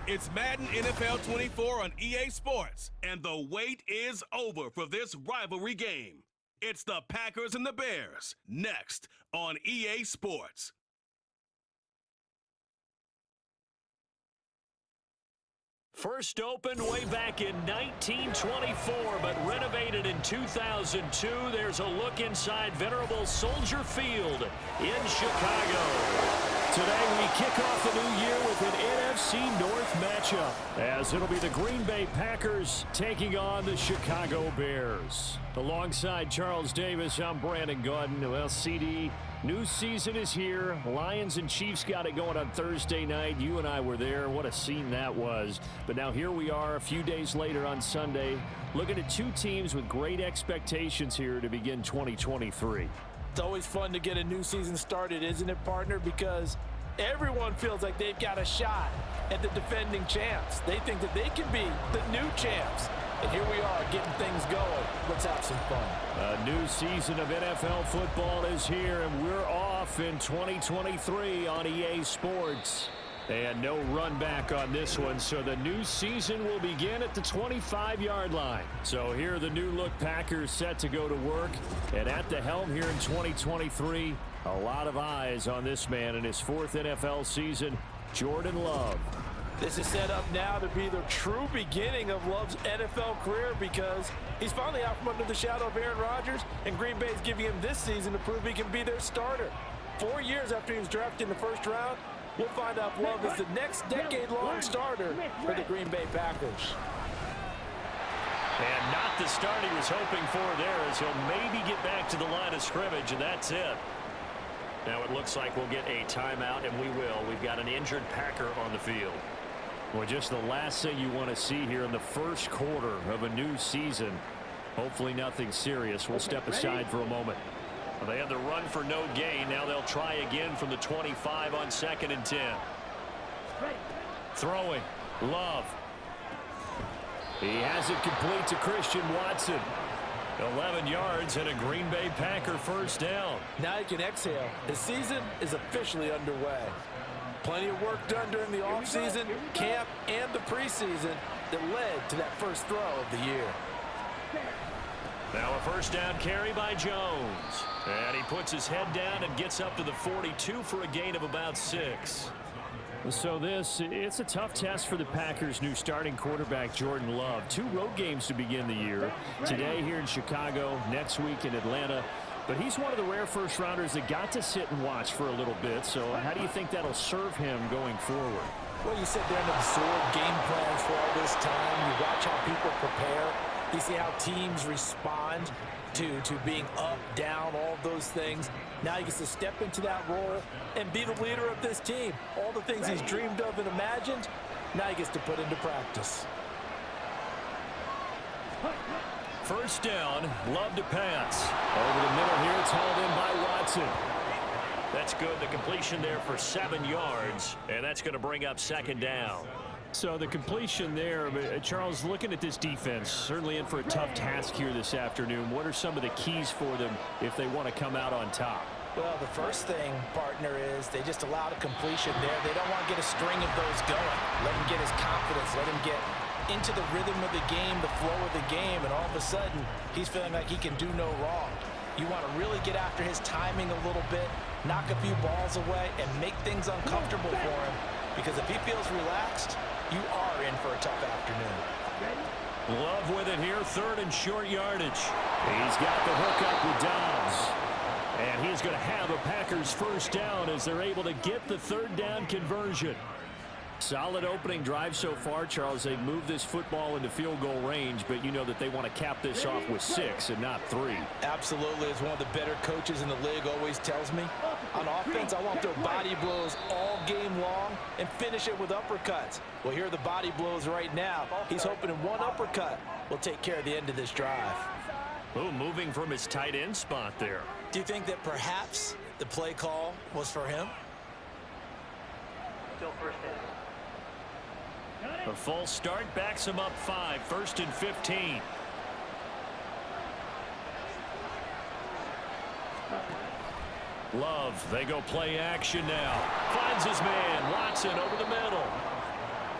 It's Madden NFL 24 on EA Sports, and the wait is over for this rivalry game. It's the Packers and the Bears, next on EA Sports. First opened way back in 1924, but renovated in 2002. There's a look inside venerable Soldier Field in Chicago. Today we kick off the new year with an NFC North matchup, as it'll be the Green Bay Packers taking on the Chicago Bears. Alongside Charles Davis, I'm Brandon Gaudin. Well, CD, new season is here. Lions and Chiefs got it going on Thursday night. You and I were there. What a scene that was. But now here we are a few days later on Sunday, looking at two teams with great expectations here to begin 2023. It's always fun to get a new season started, isn't it, partner? Because everyone feels like they've got a shot at the defending champs. They think that they can be the new champs. And here we are getting things going. Let's have some fun. A new season of NFL football is here, and we're off in 2023 on EA Sports. And no run back on this one, so the new season will begin at the 25-yard line. So here are the new-look Packers set to go to work. And at the helm here in 2023, a lot of eyes on this man in his fourth NFL season, Jordan Love. This is set up now to be the true beginning of Love's NFL career, because he's finally out from under the shadow of Aaron Rodgers, and Green Bay's giving him this season to prove he can be their starter. 4 years after he was drafted in the first round, we'll find out if Love is the next decade-long starter for the Green Bay Packers. And not the start he was hoping for there, as he'll maybe get back to the line of scrimmage, and that's it. Now it looks like we'll get a timeout, and we will. We've got an injured Packer on the field. Well, just the last thing you want to see here in the first quarter of a new season. Hopefully nothing serious. We'll step aside for a moment. Well, they had the run for no gain. Now they'll try again from the 25 on 2nd and 10. Throwing. Love. He has it complete to Christian Watson. 11 yards and a Green Bay Packer first down. Now you can exhale. The season is officially underway. Plenty of work done during the offseason, camp, and the preseason that led to that first throw of the year. Now a first down carry by Jones. And he puts his head down and gets up to the 42 for a gain of about 6. So it's a tough test for the Packers' new starting quarterback, Jordan Love. 2 road games to begin the year. Today here in Chicago, next week in Atlanta. But he's one of the rare first-rounders that got to sit and watch for a little bit. So how do you think that'll serve him going forward? Well, you sit there and absorb game plans for all this time. You watch how people prepare. You see how teams respond to being up, down, all of those things. Now he gets to step into that role and be the leader of this team. All the things he's dreamed of and imagined, now he gets to put into practice. First down, Love to pass. Over the middle here, it's hauled in by Watson. That's good. The completion there for 7 yards, and that's going to bring up 2nd down. So the completion there, Charles, looking at this defense, certainly in for a tough task here this afternoon. What are some of the keys for them if they want to come out on top? Well, the first thing, partner, is they just allowed a completion there. They don't want to get a string of those going. Let him get his confidence. Let him get into the rhythm of the game, the flow of the game, and all of a sudden, he's feeling like he can do no wrong. You want to really get after his timing a little bit, knock a few balls away, and make things uncomfortable for him, because if he feels relaxed, you are in for a tough afternoon. Love with it here, 3rd and short yardage. He's got the hook up with Dobbs. And he's going to have a Packers first down as they're able to get the 3rd down conversion. Solid opening drive so far, Charles. They've moved this football into field goal range, but you know that they want to cap this off with 6 and not 3. Absolutely. As one of the better coaches in the league always tells me, on offense, I want their body blows all game long and finish it with uppercuts. Well, here are the body blows right now. He's hoping in one uppercut will take care of the end of this drive. Oh, moving from his tight end spot there. Do you think that perhaps the play call was for him? Still first down. A false start backs him up 5, 1st and 15. Love, they go play action now. Finds his man, Watson over the middle.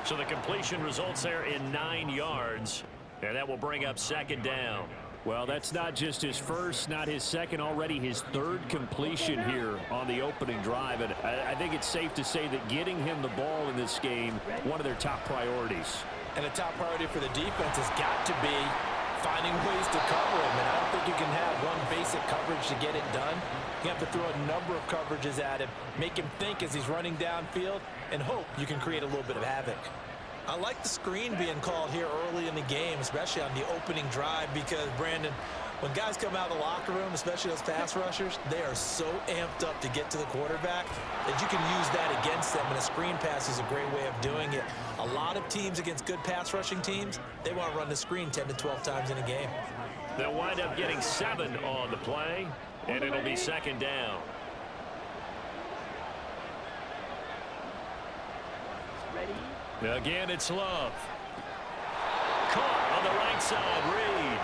So the completion results there in 9 yards. And that will bring up second down. Well, that's not just his first, not his second, already his third completion here on the opening drive. And I think it's safe to say that getting him the ball in this game, one of their top priorities. And a top priority for the defense has got to be finding ways to cover him. And I don't think you can have one basic coverage to get it done. You have to throw a number of coverages at him, make him think as he's running downfield, and hope you can create a little bit of havoc. I like the screen being called here early in the game, especially on the opening drive, because, Brandon, when guys come out of the locker room, especially those pass rushers, they are so amped up to get to the quarterback that you can use that against them, and a screen pass is a great way of doing it. A lot of teams against good pass rushing teams, they want to run the screen 10 to 12 times in a game. They'll wind up getting 7 on the play, and it'll be second down. Again, it's Love. Caught on the right side, Reed.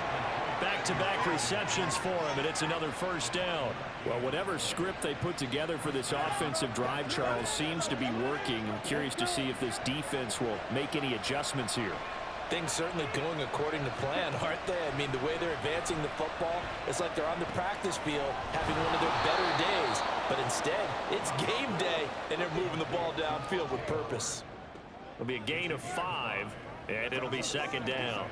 Back-to-back receptions for him, and it's another first down. Well, whatever script they put together for this offensive drive, Charles, seems to be working. I'm curious to see if this defense will make any adjustments here. Things certainly going according to plan, aren't they? I mean, the way they're advancing the football, it's like they're on the practice field having one of their better days. But instead, it's game day, and they're moving the ball downfield with purpose. It'll be a gain of 5, and it'll be second down.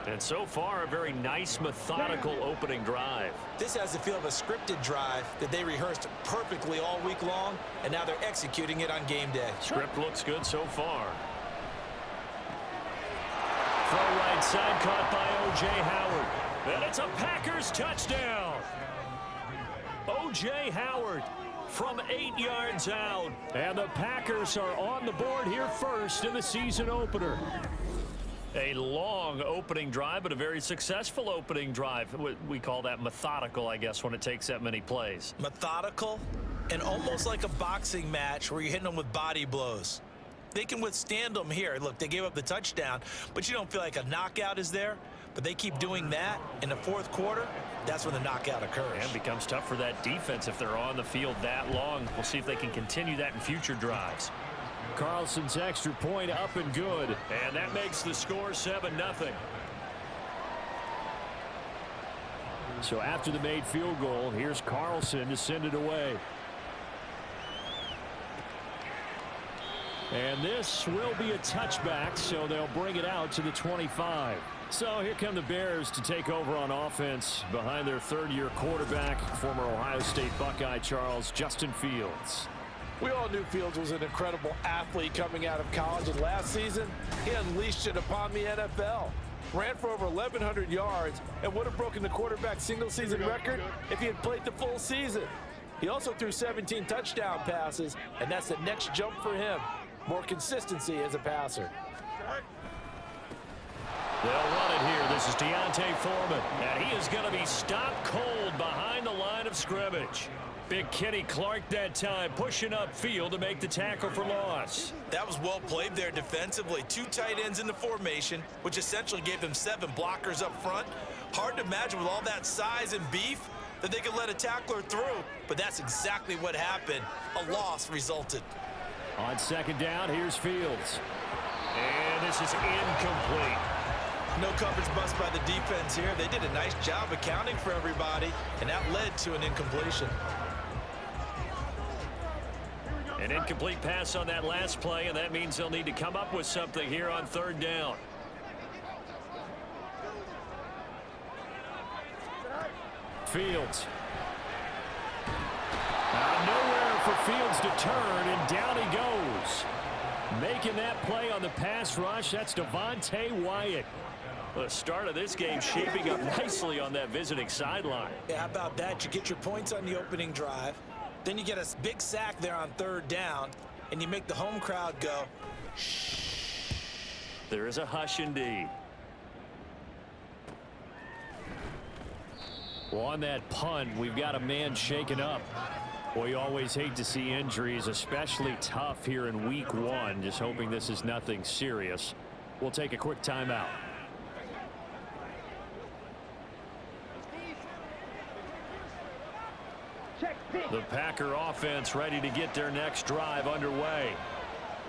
And so far, a very nice, methodical opening drive. This has the feel of a scripted drive that they rehearsed perfectly all week long, and now they're executing it on game day. Script looks good so far. Throw right side, caught by O.J. Howard. And it's a Packers touchdown. O.J. Howard from 8 yards out. And the Packers are on the board here first in the season opener. A long opening drive, but a very successful opening drive. We call that methodical, I guess, when it takes that many plays. Methodical and almost like a boxing match where you're hitting them with body blows. They can withstand them here. Look, they gave up the touchdown, but you don't feel like a knockout is there. But they keep doing that in the fourth quarter. That's when the knockout occurs. And it becomes tough for that defense if they're on the field that long. We'll see if they can continue that in future drives. Carlson's extra point up and good. And that makes the score 7-0. So after the made field goal, here's Carlson to send it away. And this will be a touchback, so they'll bring it out to the 25. So here come the Bears to take over on offense behind their third-year quarterback, former Ohio State Buckeye Charles Justin Fields. We all knew Fields was an incredible athlete coming out of college, and last season, he unleashed it upon the NFL. Ran for over 1,100 yards and would have broken the quarterback single-season record if he had played the full season. He also threw 17 touchdown passes, and that's the next jump for him. More consistency as a passer. They'll run it here. This is Deontay Foreman, and he is going to be stopped cold behind the line of scrimmage. Big Kenny Clark that time pushing upfield to make the tackle for loss. That was well played there defensively. 2 tight ends in the formation, which essentially gave them 7 blockers up front. Hard to imagine with all that size and beef that they could let a tackler through, but that's exactly what happened. A loss resulted. On second down, here's Fields. And this is incomplete. No coverage bust by the defense here. They did a nice job accounting for everybody, and that led to an incompletion. An incomplete pass on that last play, and that means they'll need to come up with something here on third down. Fields. Nowhere for Fields to turn, and down he goes. Making that play on the pass rush, that's Devontae Wyatt. The start of this game shaping up nicely on that visiting sideline. Yeah, how about that? You get your points on the opening drive. Then you get a big sack there on third down, and you make the home crowd go, shh. There is a hush indeed. Well, on that punt, we've got a man shaken up. Boy, you always hate to see injuries, especially tough here in week 1. Just hoping this is nothing serious. We'll take a quick timeout. The Packer offense ready to get their next drive underway.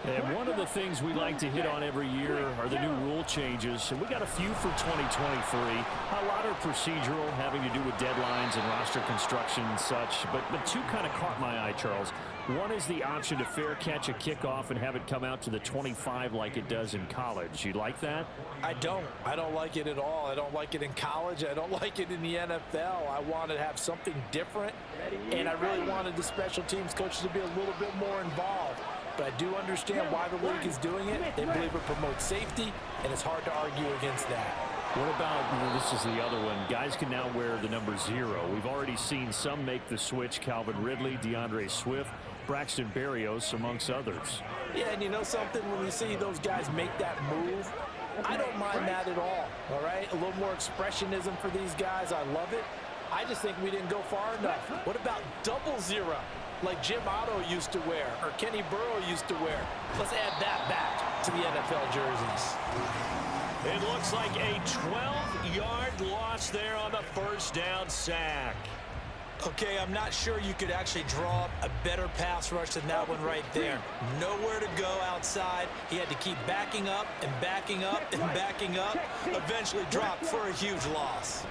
And one of the things we like to hit on every year are the new rule changes. And we got a few for 2023. A lot are procedural, having to do with deadlines and roster construction and such. But two kind of caught my eye, Charles. One is the option to fair catch a kickoff and have it come out to the 25 like it does in college. You like that? I don't like it at all. I don't like it in college. I don't like it in the NFL. I want to have something different, and I really wanted the special teams coaches to be a little bit more involved. But I do understand why the league is doing it. They believe it promotes safety, and it's hard to argue against that. What about, this is the other one, guys can now wear the number 0. We've already seen some make the switch, Calvin Ridley, DeAndre Swift, Braxton Berrios, amongst others. Yeah, and you know something? When you see those guys make that move, I don't mind that at all right? A little more expressionism for these guys. I love it. I just think we didn't go far enough. What about double 0, like Jim Otto used to wear or Kenny Burrow used to wear? Let's add that back to the NFL jerseys. It looks like a 12-yard loss there on the first down sack. Okay, I'm not sure you could actually draw up a better pass rush than that one right there. Nowhere to go outside. He had to keep backing up and backing up and backing up. Eventually dropped for a huge loss.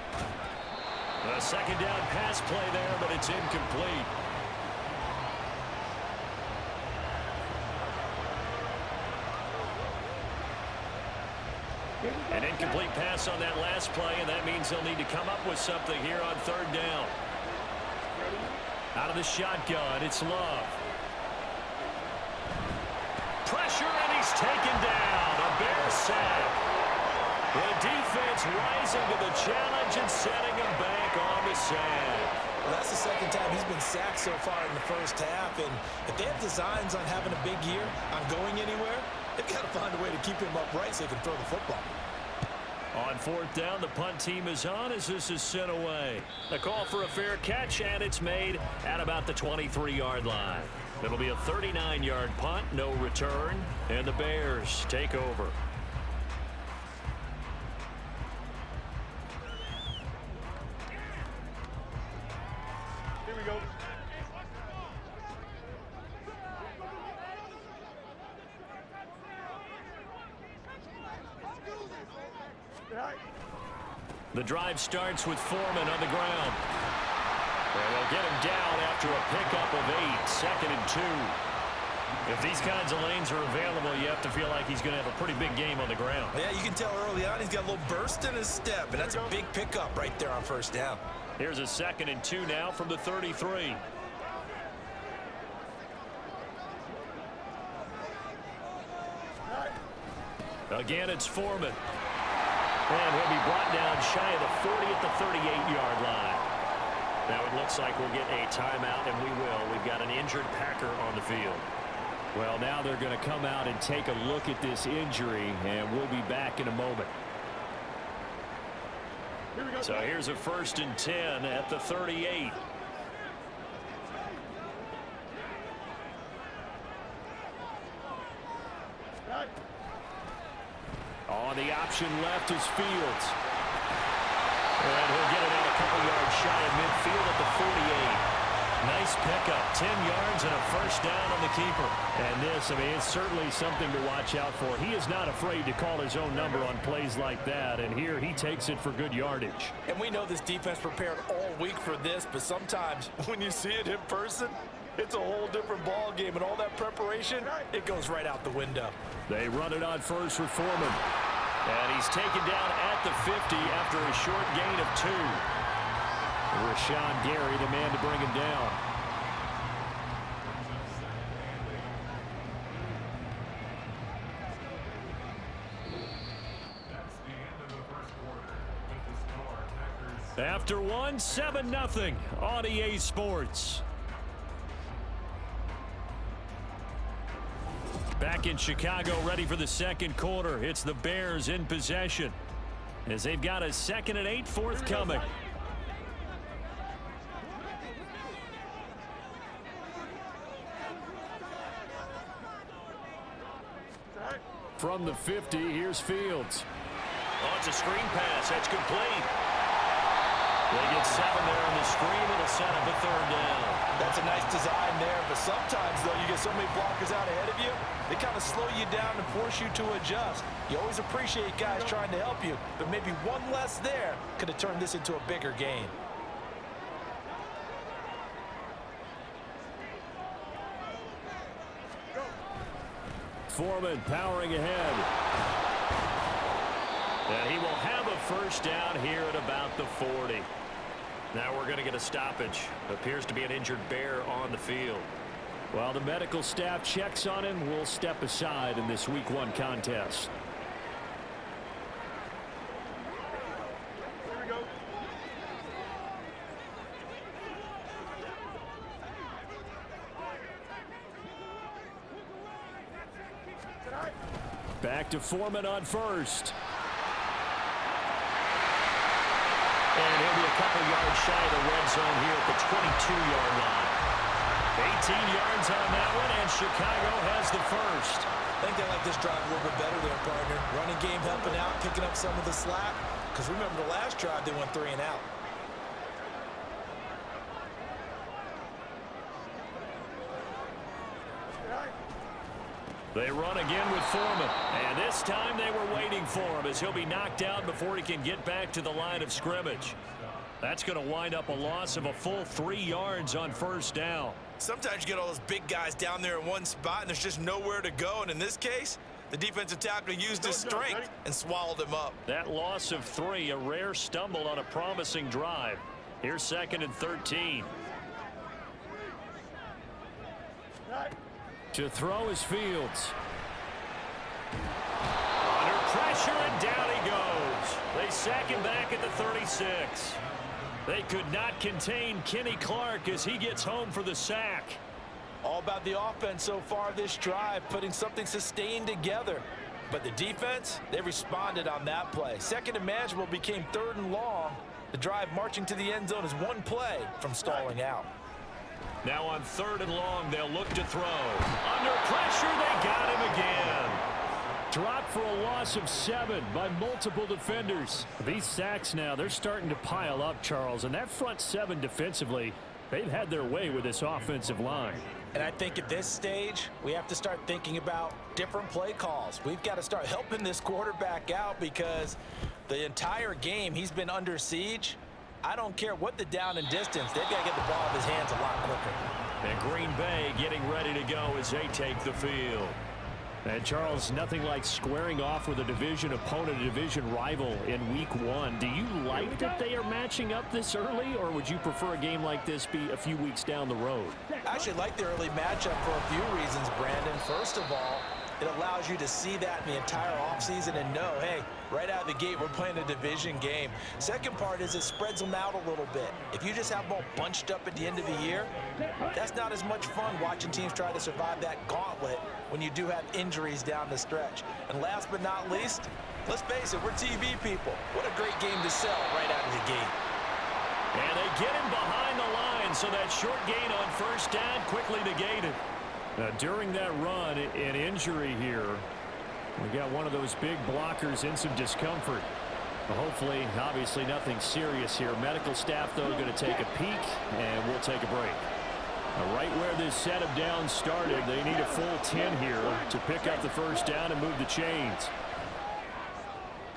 A second down pass play there, but it's incomplete. An incomplete pass on that last play, and that means they'll need to come up with something here on third down. Out of the shotgun, it's Love. Pressure, and he's taken down. A Bears sack. The defense rising to the challenge and setting him back on the sack. Well, that's the second time he's been sacked so far in the first half, and if they have designs on having a big year, on going anywhere, they've got to find a way to keep him upright so they can throw the football. On fourth down, the punt team is on as this is sent away. The call for a fair catch, and it's made at about the 23-yard line. It'll be a 39-yard punt, no return, and the Bears take over. Here we go. The drive starts with Foreman on the ground. And they'll get him down after a pickup of 8, 2nd and 2. If these kinds of lanes are available, you have to feel like he's going to have a pretty big game on the ground. Yeah, you can tell early on he's got a little burst in his step, and that's a big pickup right there on first down. Here's a 2nd and 2 now from the 33. Again, it's Foreman. And he'll be brought down shy of the 40 at the 38-yard line. Now it looks like we'll get a timeout, and we will. We've got an injured Packer on the field. Well, now they're going to come out and take a look at this injury, and we'll be back in a moment. So here's a 1st and 10 at the 38. On the option left is Fields. And he'll get it out a couple yards shy of midfield at the 48. Nice pickup, 10 yards and a first down on the keeper. And this, I mean, it's certainly something to watch out for. He is not afraid to call his own number on plays like that, and here he takes it for good yardage. And we know this defense prepared all week for this, but sometimes when you see it in person, it's a whole different ball game, and all that preparation, it goes right out the window. They run it on first with Foreman. And he's taken down at the 50 after a short gain of 2. Rashawn Gary, the man to bring him down. After one, 7-0 on EA Sports. Back in Chicago, ready for the second quarter. It's the Bears in possession as they've got a 2nd and 8 forthcoming. From the 50, here's Fields. Oh, it's a screen pass. That's complete. They get 7 there on the screen. It'll set up a 3rd down. That's a nice design there, but sometimes, though, you get so many blockers out ahead of you, they kind of slow you down and force you to adjust. You always appreciate guys trying to help you, but maybe one less there could have turned this into a bigger game. Foreman powering ahead. And he will have a 1st down here at about the 40. Now we're going to get a stoppage. Appears to be an injured Bear on the field. While the medical staff checks on him, we'll step aside in this Week 1 contest. Here we go. Back to Foreman on 1st. And he'll be a couple yards shy of the red zone here at the 22-yard line. 18 yards on that one, and Chicago has the 1st. I think they like this drive a little bit better there, partner. Running game helping out, picking up some of the slack. Because remember the last drive, they went 3 and out. They run again with Foreman. And this time they were waiting for him as he'll be knocked out before he can get back to the line of scrimmage. That's going to wind up a loss of a full 3 yards on 1st down. Sometimes you get all those big guys down there in one spot, and there's just nowhere to go. And in this case, the defensive tackle used his strength and swallowed him up. That loss of 3, a rare stumble on a promising drive. Here's 2nd and 13. To throw is Fields. Under pressure, and down he goes. They sack him back at the 36. They could not contain Kenny Clark as he gets home for the sack. All about the offense so far this drive, putting something sustained together. But the defense, they responded on that play. 2nd and manageable became 3rd and long. The drive marching to the end zone is one play from stalling out. Now on 3rd and long, they'll look to throw. Under pressure, they got him again. Dropped for a loss of 7 by multiple defenders. These sacks now, they're starting to pile up, Charles. And that front 7 defensively, they've had their way with this offensive line. And I think at this stage, we have to start thinking about different play calls. We've got to start helping this quarterback out because the entire game he's been under siege. I don't care what the down and distance. They've got to get the ball out of his hands a lot quicker. And Green Bay getting ready to go as they take the field. And Charles, nothing like squaring off with a division opponent, a division rival in Week 1. Do you like that they are matching up this early, or would you prefer a game like this be a few weeks down the road? I actually like the early matchup for a few reasons, Brandon. First of all, it allows you to see that in the entire offseason and know, hey, right out of the gate, we're playing a division game. Second part is it spreads them out a little bit. If you just have them all bunched up at the end of the year, that's not as much fun watching teams try to survive that gauntlet when you do have injuries down the stretch. And last but not least, let's face it, we're TV people. What a great game to sell right out of the gate. And they get him behind the line, so that short gain on 1st down quickly negated. During that run, an injury here. We got one of those big blockers in some discomfort. Hopefully, obviously nothing serious here. Medical staff, though, going to take a peek, and we'll take a break. Right where this set of downs started, they need a full 10 here to pick up the 1st down and move the chains.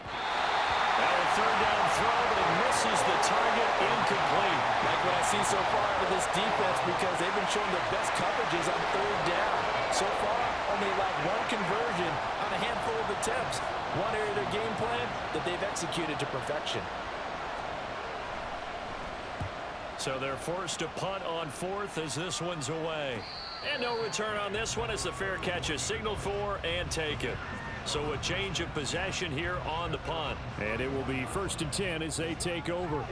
Now a 3rd down throw, but it misses the target, incomplete. Like what I see so far out of this defense because they've been showing their best coverages on 3rd down. So far, only allowed 1 conversion on a handful of attempts. One area of their game plan that they've executed to perfection. So they're forced to punt on 4th as this one's away. And no return on this one as the fair catch is signaled for and taken. So a change of possession here on the punt. And it will be 1st and 10 as they take over.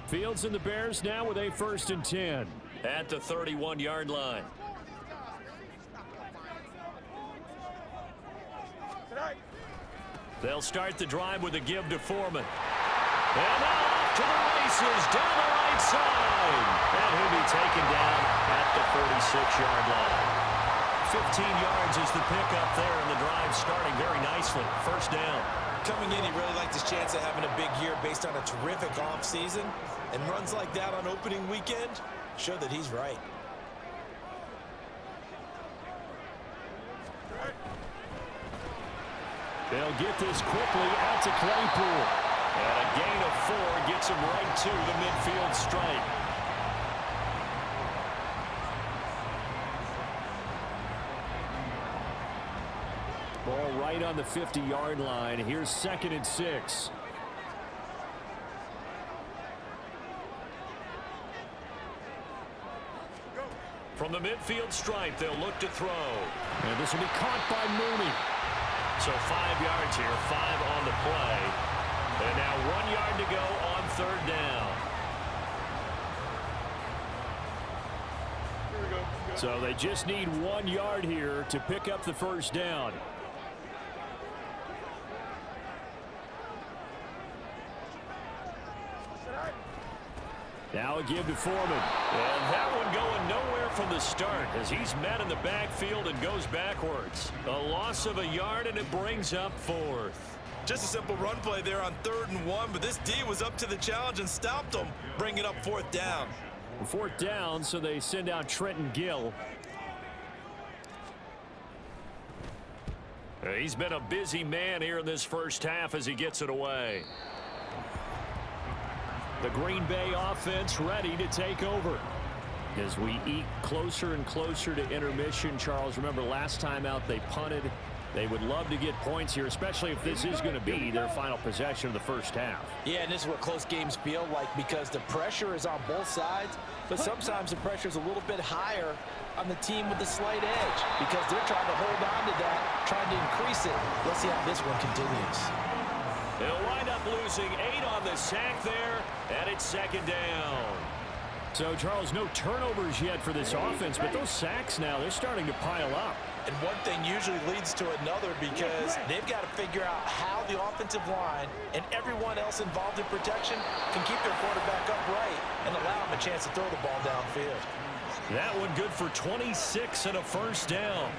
Fields and the Bears now with a 1st and 10. At the 31-yard line. They'll start the drive with a give to Foreman. And now off to the races down the right side. And he'll be taken down at the 46-yard line. 15 yards is the pickup there, and the drive starting very nicely. First down. Coming in, he really liked his chance of having a big year based on a terrific offseason. And runs like that on opening weekend show that he's right. They'll get this quickly out to Claypool. And a gain of 4 gets him right to the midfield stripe. Ball right on the 50-yard line. Here's 2nd and 6. From the midfield stripe, they'll look to throw. And this will be caught by Mooney. So 5 yards here, 5 on the play. And now 1 yard to go on 3rd down. Here we go. So they just need 1 yard here to pick up the first down. Now a give to Foreman. And that one going nowhere from the start as he's met in the backfield and goes backwards. A loss of a yard, and it brings up 4th. Just a simple run play there on 3rd and 1, but this D was up to the challenge and stopped them, bringing up 4th down. 4th down, so they send out Trenton Gill. He's been a busy man here in this first half as he gets it away. The Green Bay offense ready to take over. As we eke closer and closer to intermission, Charles, remember last time out they punted. They would love to get points here, especially if this is going to be their final possession of the first half. Yeah, and this is what close games feel like because the pressure is on both sides, but sometimes the pressure is a little bit higher on the team with the slight edge because they're trying to hold on to that, trying to increase it. Let's see how this one continues. They'll wind up losing 8 on the sack there, and it's 2nd down. So, Charles, no turnovers yet for this offense, but those sacks now, they're starting to pile up. And one thing usually leads to another because they've got to figure out how the offensive line and everyone else involved in protection can keep their quarterback upright and allow him a chance to throw the ball downfield. That one good for 26 and a first down.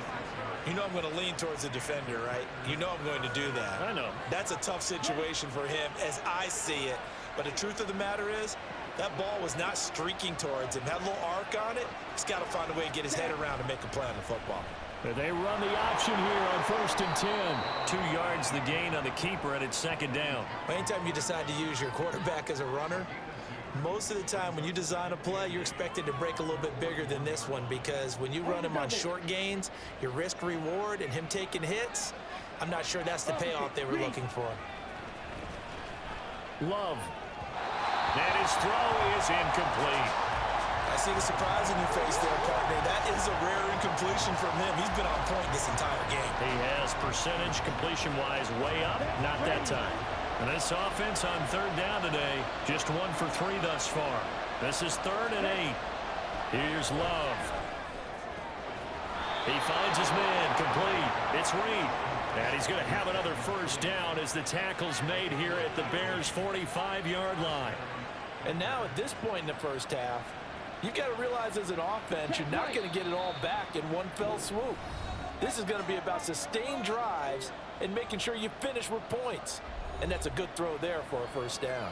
You know I'm going to lean towards the defender, right? You know I'm going to do that. I know. That's a tough situation for him as I see it. But the truth of the matter is, that ball was not streaking towards him. Had a little arc on it. He's got to find a way to get his head around and make a play on the football. They run the option here on 1st and 10. 2 yards the gain on the keeper, and it's 2nd down. Anytime you decide to use your quarterback as a runner, most of the time when you design a play, you're expected to break a little bit bigger than this one because when you run him on short gains, your risk reward and him taking hits, I'm not sure that's the payoff they were looking for. Love. And his throw is incomplete. I see the surprise in your face there, partner. That is a rare incompletion from him. He's been on point this entire game. He has percentage completion-wise way up. Not that time. And this offense on 3rd down today, just 1 for 3 thus far. This is 3rd and 8. Here's Love. He finds his man, complete. It's Reed. And he's going to have another first down as the tackle's made here at the Bears' 45-yard line. And now at this point in the first half, you've got to realize as an offense, you're not going to get it all back in one fell swoop. This is going to be about sustained drives and making sure you finish with points. And that's a good throw there for a first down.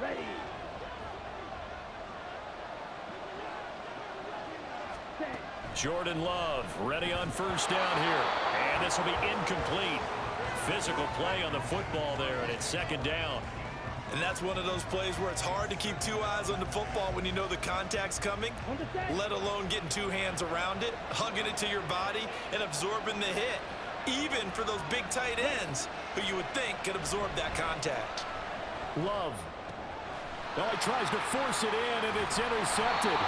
Ready. Jordan Love ready on first down here. And this will be incomplete. Physical play on the football there, and it's 2nd down. And that's one of those plays where it's hard to keep 2 eyes on the football when you know the contact's coming, let alone getting 2 hands around it, hugging it to your body, and absorbing the hit, even for those big tight ends who you would think could absorb that contact. Love. Oh, he tries to force it in, and it's intercepted.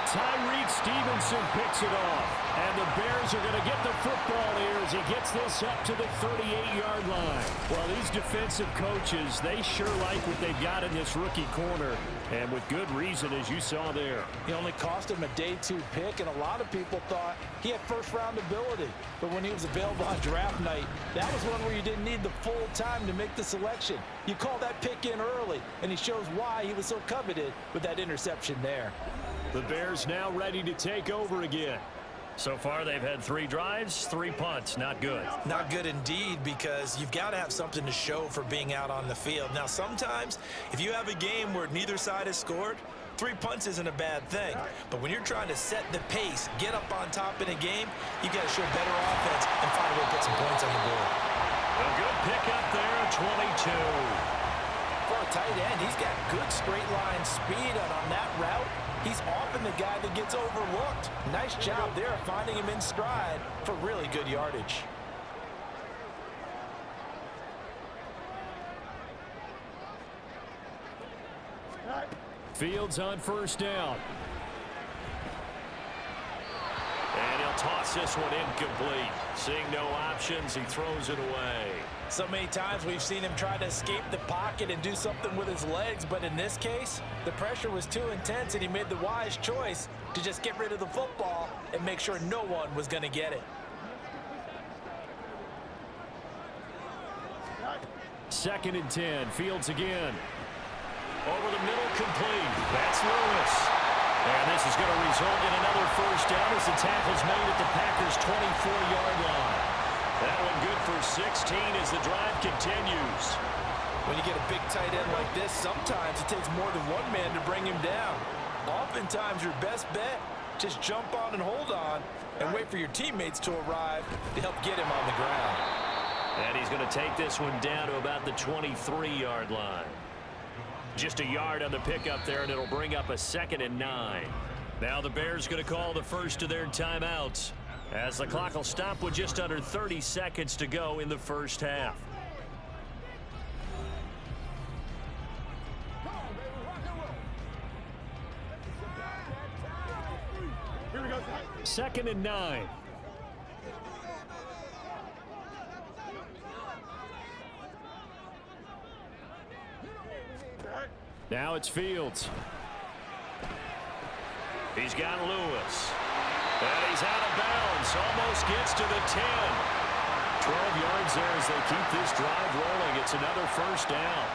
Tyreek Stevenson picks it off. And the Bears are going to get the football here as he gets this up to the 38-yard line. Well, these defensive coaches, they sure like what they've got in this rookie corner. And with good reason, as you saw there. He only cost him a day 2 pick, and a lot of people thought he had first-round ability. But when he was available on draft night, that was one where you didn't need the full time to make the selection. You call that pick in early, and he shows why he was so coveted with that interception there. The Bears now ready to take over again. So far, they've had 3 drives, 3 punts. Not good. Not good indeed, because you've got to have something to show for being out on the field. Now, sometimes, if you have a game where neither side has scored, 3 punts isn't a bad thing. But when you're trying to set the pace, get up on top in a game, you got to show better offense and find a way to put some points on the board. A good pickup there at 22. For a tight end, he's got good straight line speed, and on that route, he's often the guy that gets overlooked. Nice job there finding him in stride for really good yardage. Fields on first down. And he'll toss this one incomplete. Seeing no options, he throws it away. So many times we've seen him try to escape the pocket and do something with his legs, but in this case, the pressure was too intense and he made the wise choice to just get rid of the football and make sure no one was going to get it. Second and 10. Fields again. Over the middle, complete. That's Lewis. And this is going to result in another first down as the tackle's made at the Packers' 24-yard line. That one good for 16 as the drive continues. When you get a big tight end like this, sometimes it takes more than one man to bring him down. Oftentimes, your best bet, just jump on and hold on and wait for your teammates to arrive to help get him on the ground. And he's going to take this one down to about the 23-yard line. Just a yard on the pickup there, and it'll bring up a 2nd and 9. Now the Bears going to call the first of their timeouts, as the clock will stop with just under 30 seconds to go in the first half. Here we go. 2nd and 9. Now it's Fields. He's got Lewis. And he's out of bounds. Almost gets to the 10. 12 yards there as they keep this drive rolling. It's another first down.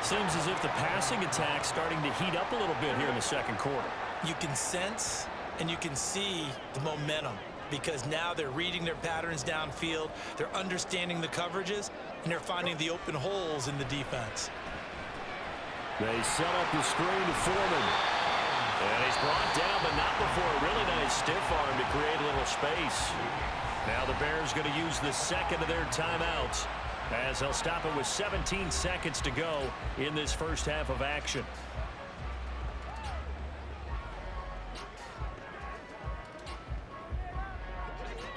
Seems as if the passing attack's starting to heat up a little bit here in the second quarter. You can sense and you can see the momentum, because now they're reading their patterns downfield, they're understanding the coverages, and they're finding the open holes in the defense. They set up the screen to Foreman. And he's brought down, but not before a really nice stiff arm to create a little space. Now the Bears going to use the second of their timeouts, as they'll stop it with 17 seconds to go in this first half of action.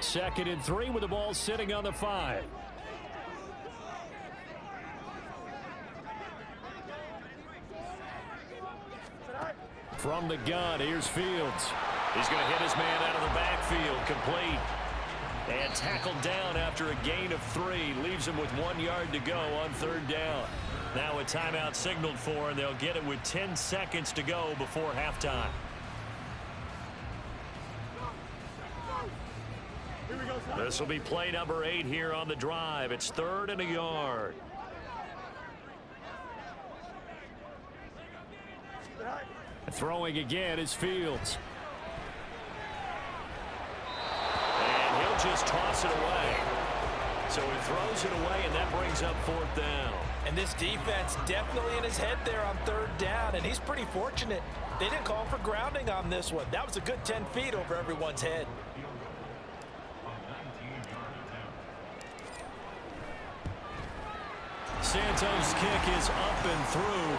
Second and 3 with the ball sitting on the 5. From the gun, here's Fields. He's going to hit his man out of the backfield, complete. And tackled down after a gain of 3. Leaves him with 1 yard to go on third down. Now a timeout signaled for, and they'll get it with 10 seconds to go before halftime. Here we go. This will be play number 8 here on the drive. It's 3rd and a yard. Throwing again is Fields. And he'll just toss it away. So he throws it away, and that brings up 4th down. And this defense definitely in his head there on third down, and he's pretty fortunate. They didn't call for grounding on this one. That was a good 10 feet over everyone's head. Santos' kick is up and through.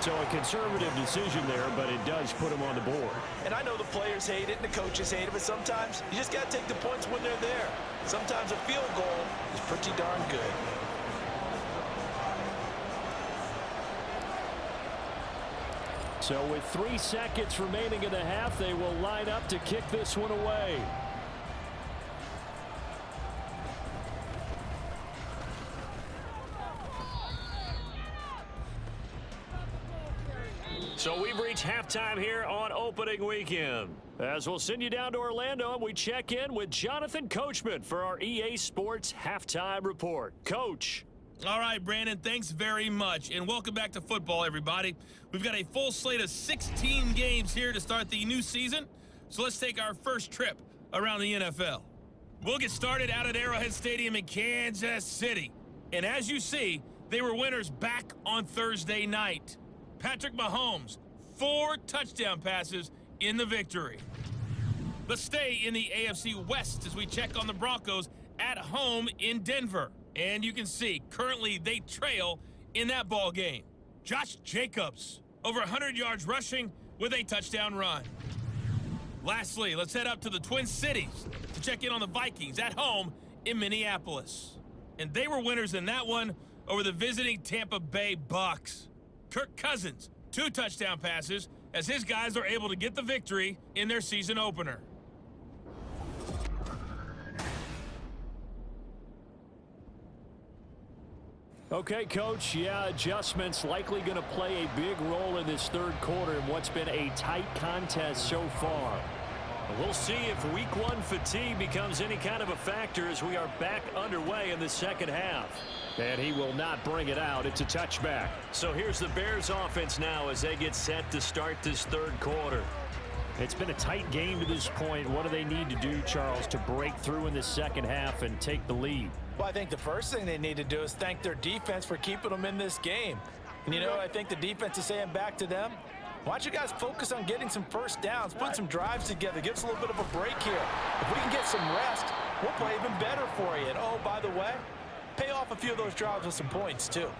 So a conservative decision there, but it does put him on the board. And I know the players hate it and the coaches hate it, but sometimes you just got to take the points when they're there. Sometimes a field goal is pretty darn good. So with 3 seconds remaining in the half, they will line up to kick this one away. So we've reached halftime here on opening weekend. As we'll send you down to Orlando, and we check in with Jonathan Coachman for our EA Sports Halftime Report. Coach. All right, Brandon, thanks very much. And welcome back to football, everybody. We've got a full slate of 16 games here to start the new season. So let's take our first trip around the NFL. We'll get started out at Arrowhead Stadium in Kansas City. And as you see, they were winners back on Thursday night. Patrick Mahomes, 4 touchdown passes in the victory. Let's stay in the AFC West as we check on the Broncos at home in Denver. And you can see, currently they trail in that ball game. Josh Jacobs, over 100 yards rushing with a touchdown run. Lastly, let's head up to the Twin Cities to check in on the Vikings at home in Minneapolis. And they were winners in that one over the visiting Tampa Bay Bucks. Kirk Cousins, 2 touchdown passes as his guys are able to get the victory in their season opener. Okay, Coach, adjustments likely going to play a big role in this third quarter in what's been a tight contest so far. We'll see if week 1 fatigue becomes any kind of a factor as we are back underway in the second half. And he will not bring it out. It's a touchback. So here's the Bears offense now as they get set to start this third quarter. It's been a tight game to this point. What do they need to do, Charles, to break through in the second half and take the lead? Well, I think the first thing they need to do is thank their defense for keeping them in this game. And, you know, I think the defense is saying back to them, why don't you guys focus on getting some first downs, put some drives together, give us a little bit of a break here. If we can get some rest, we'll play even better for you. And, oh, by the way, pay off a few of those drives with some points, too.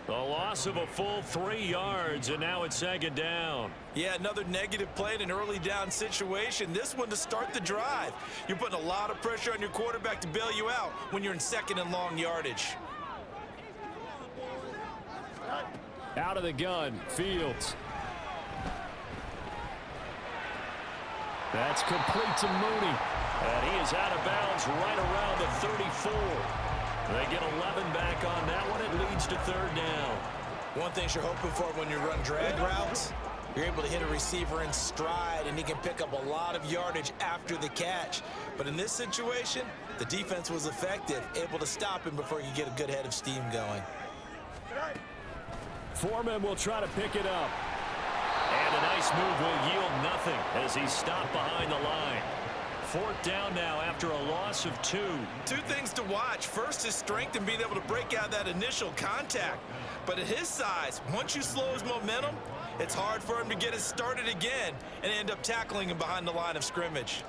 The loss of a full 3 yards, and now it's second down. Yeah, another negative play in an early down situation. This one to start the drive. You're putting a lot of pressure on your quarterback to bail you out when you're in second and long yardage. Out of the gun, Fields. That's complete to Mooney. And he is out of bounds right around the 34. They get 11 back on that one. It leads to third down. One thing you're hoping for when you run drag routes, you're able to hit a receiver in stride, and he can pick up a lot of yardage after the catch. But in this situation, the defense was effective, able to stop him before you get a good head of steam going. Foreman will try to pick it up. And a nice move will yield nothing as he's stopped behind the line. Fourth down now after a loss of 2. 2 things to watch. First, his strength and being able to break out that initial contact. But at his size, once you slow his momentum, it's hard for him to get it started again and end up tackling him behind the line of scrimmage.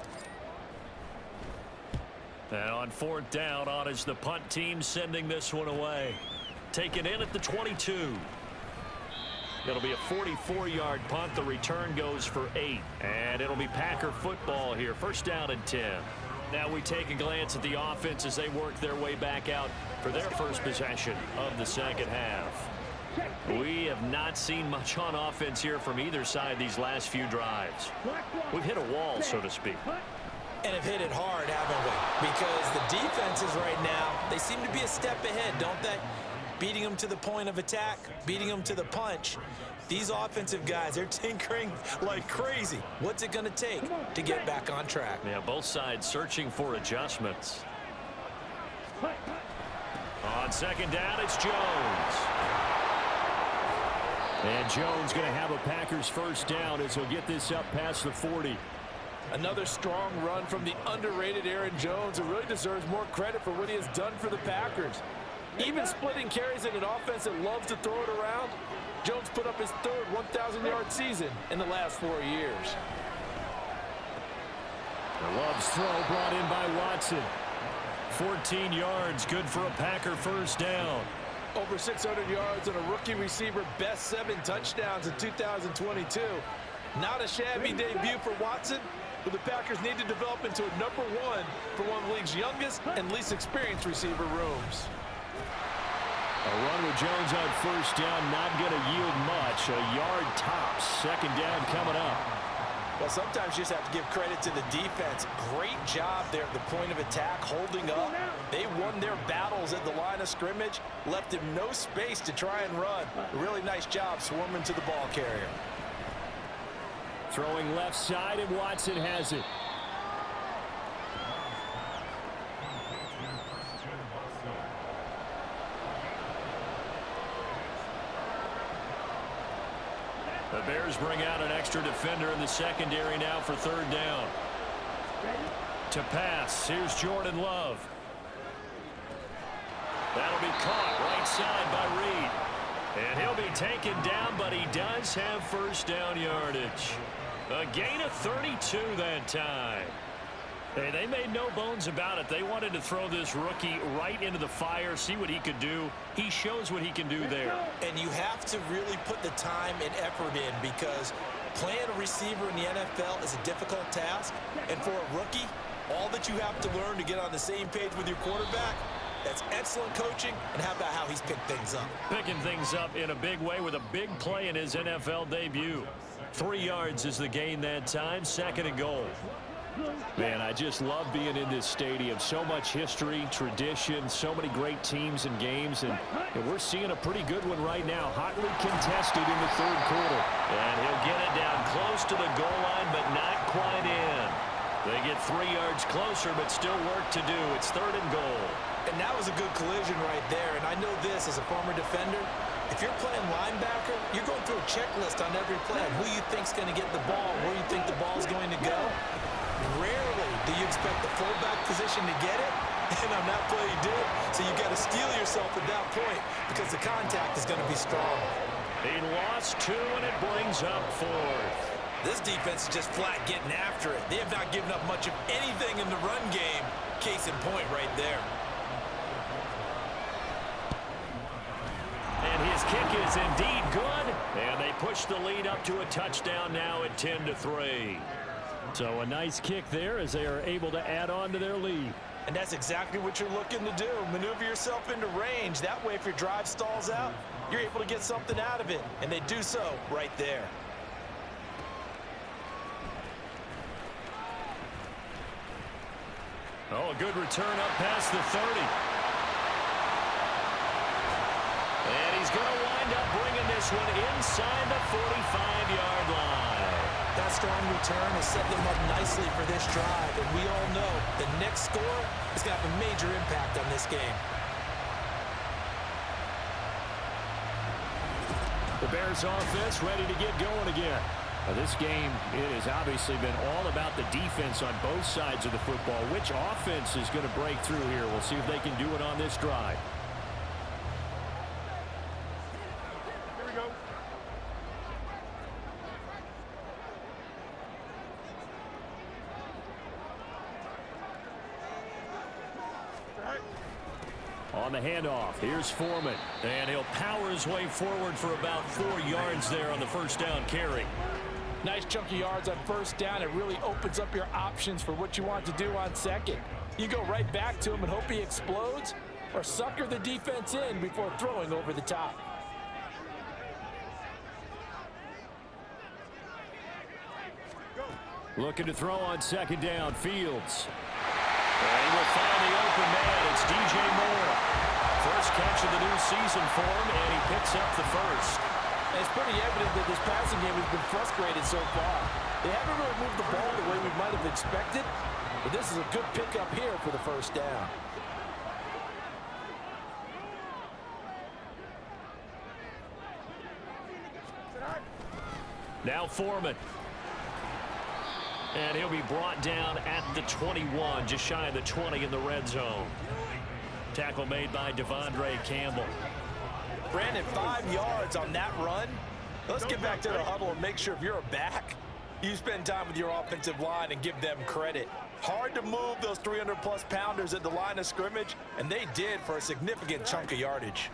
And on fourth down, on is the punt team sending this one away. Taken in at the 22. It'll be a 44-yard punt. The return goes for 8. And it'll be Packer football here. First down and 10. Now we take a glance at the offense as they work their way back out for their first possession of the second half. We have not seen much on offense here from either side these last few drives. We've hit a wall, so to speak. And have hit it hard, haven't we? Because the defenses right now, they seem to be a step ahead, don't they? Beating them to the point of attack, beating them to the punch. These offensive guys, they're tinkering like crazy. What's it going to take to get back on track? Yeah, both sides searching for adjustments. On second down, it's Jones. And Jones going to have a Packers first down as he'll get this up past the 40. Another strong run from the underrated Aaron Jones, who really deserves more credit for what he has done for the Packers. Even splitting carries in an offense that loves to throw it around, Jones put up his third 1,000-yard season in the last 4 years. Love's throw brought in by Watson. 14 yards, good for a Packer first down. Over 600 yards and a rookie receiver, best 7 touchdowns in 2022. Not a shabby debut for Watson, but the Packers need to develop into a number 1 for one of the league's youngest and least experienced receiver rooms. A run with Jones on first down, not going to yield much. A yard tops. Second down coming up. Well, sometimes you just have to give credit to the defense. Great job there at the point of attack, holding up. They won their battles at the line of scrimmage, left him no space to try and run. A really nice job swarming to the ball carrier. Throwing left side, and Watson has it. The Bears bring out an extra defender in the secondary now for third down. To pass, here's Jordan Love. That'll be caught right side by Reed. And he'll be taken down, but he does have first down yardage. A gain of 32 that time. Hey, they made no bones about it. They wanted to throw this rookie right into the fire, see what he could do. He shows what he can do there. And you have to really put the time and effort in, because playing a receiver in the NFL is a difficult task. And for a rookie, all that you have to learn to get on the same page with your quarterback, that's excellent coaching. And how about how he's picked things up? Picking things up in a big way with a big play in his NFL debut. 3 yards is the gain that time, second and goal. Man, I just love being in this stadium. So much history, tradition, so many great teams and games, and we're seeing a pretty good one right now. Hotly contested in the third quarter. And he'll get it down close to the goal line, but not quite in. They get 3 yards closer, but still work to do. It's third and goal. And that was a good collision right there. And I know this as a former defender. If you're playing linebacker, you're going through a checklist on every play on who you think's going to get the ball, where you think the ball's going to go. Rarely do you expect the fullback position to get it, and on that play he did. So you got to steel yourself at that point, because the contact is going to be strong. He lost 2, and it brings up 4th. This defense is just flat getting after it. They have not given up much of anything in the run game. Case in point right there. And his kick is indeed good, and they push the lead up to a touchdown now at 10-3. So a nice kick there as they are able to add on to their lead. And that's exactly what you're looking to do. Maneuver yourself into range. That way, if your drive stalls out, you're able to get something out of it. And they do so right there. Oh, a good return up past the 30. And he's going to wind up bringing this one inside the 45-yard line. That strong return has set them up nicely for this drive, and we all know the next score is going to have a major impact on this game. The Bears offense ready to get going again. Now this game, it has obviously been all about the defense on both sides of the football. Which offense is going to break through here? We'll see if they can do it on this drive. Here we go. On the handoff, here's Foreman. And he'll power his way forward for about 4 yards there on the first down carry. Nice chunk of yards on first down. It really opens up your options for what you want to do on second. You go right back to him and hope he explodes, or sucker the defense in before throwing over the top. Looking to throw on second down, Fields. And he will find the open man. It's DJ Moore. First catch of the new season for him, and he picks up the first. And it's pretty evident that this passing game has been frustrated so far. They haven't really moved the ball the way we might have expected, but this is a good pickup here for the first down. Now Foreman. And he'll be brought down at the 21, just shy of the 20 in the red zone. Tackle made by Devondre Campbell. Brandon, 5 yards on that run. Let's get back to the huddle and make sure if you're a back, you spend time with your offensive line and give them credit. Hard to move those 300-plus pounders at the line of scrimmage, and they did for a significant chunk of yardage.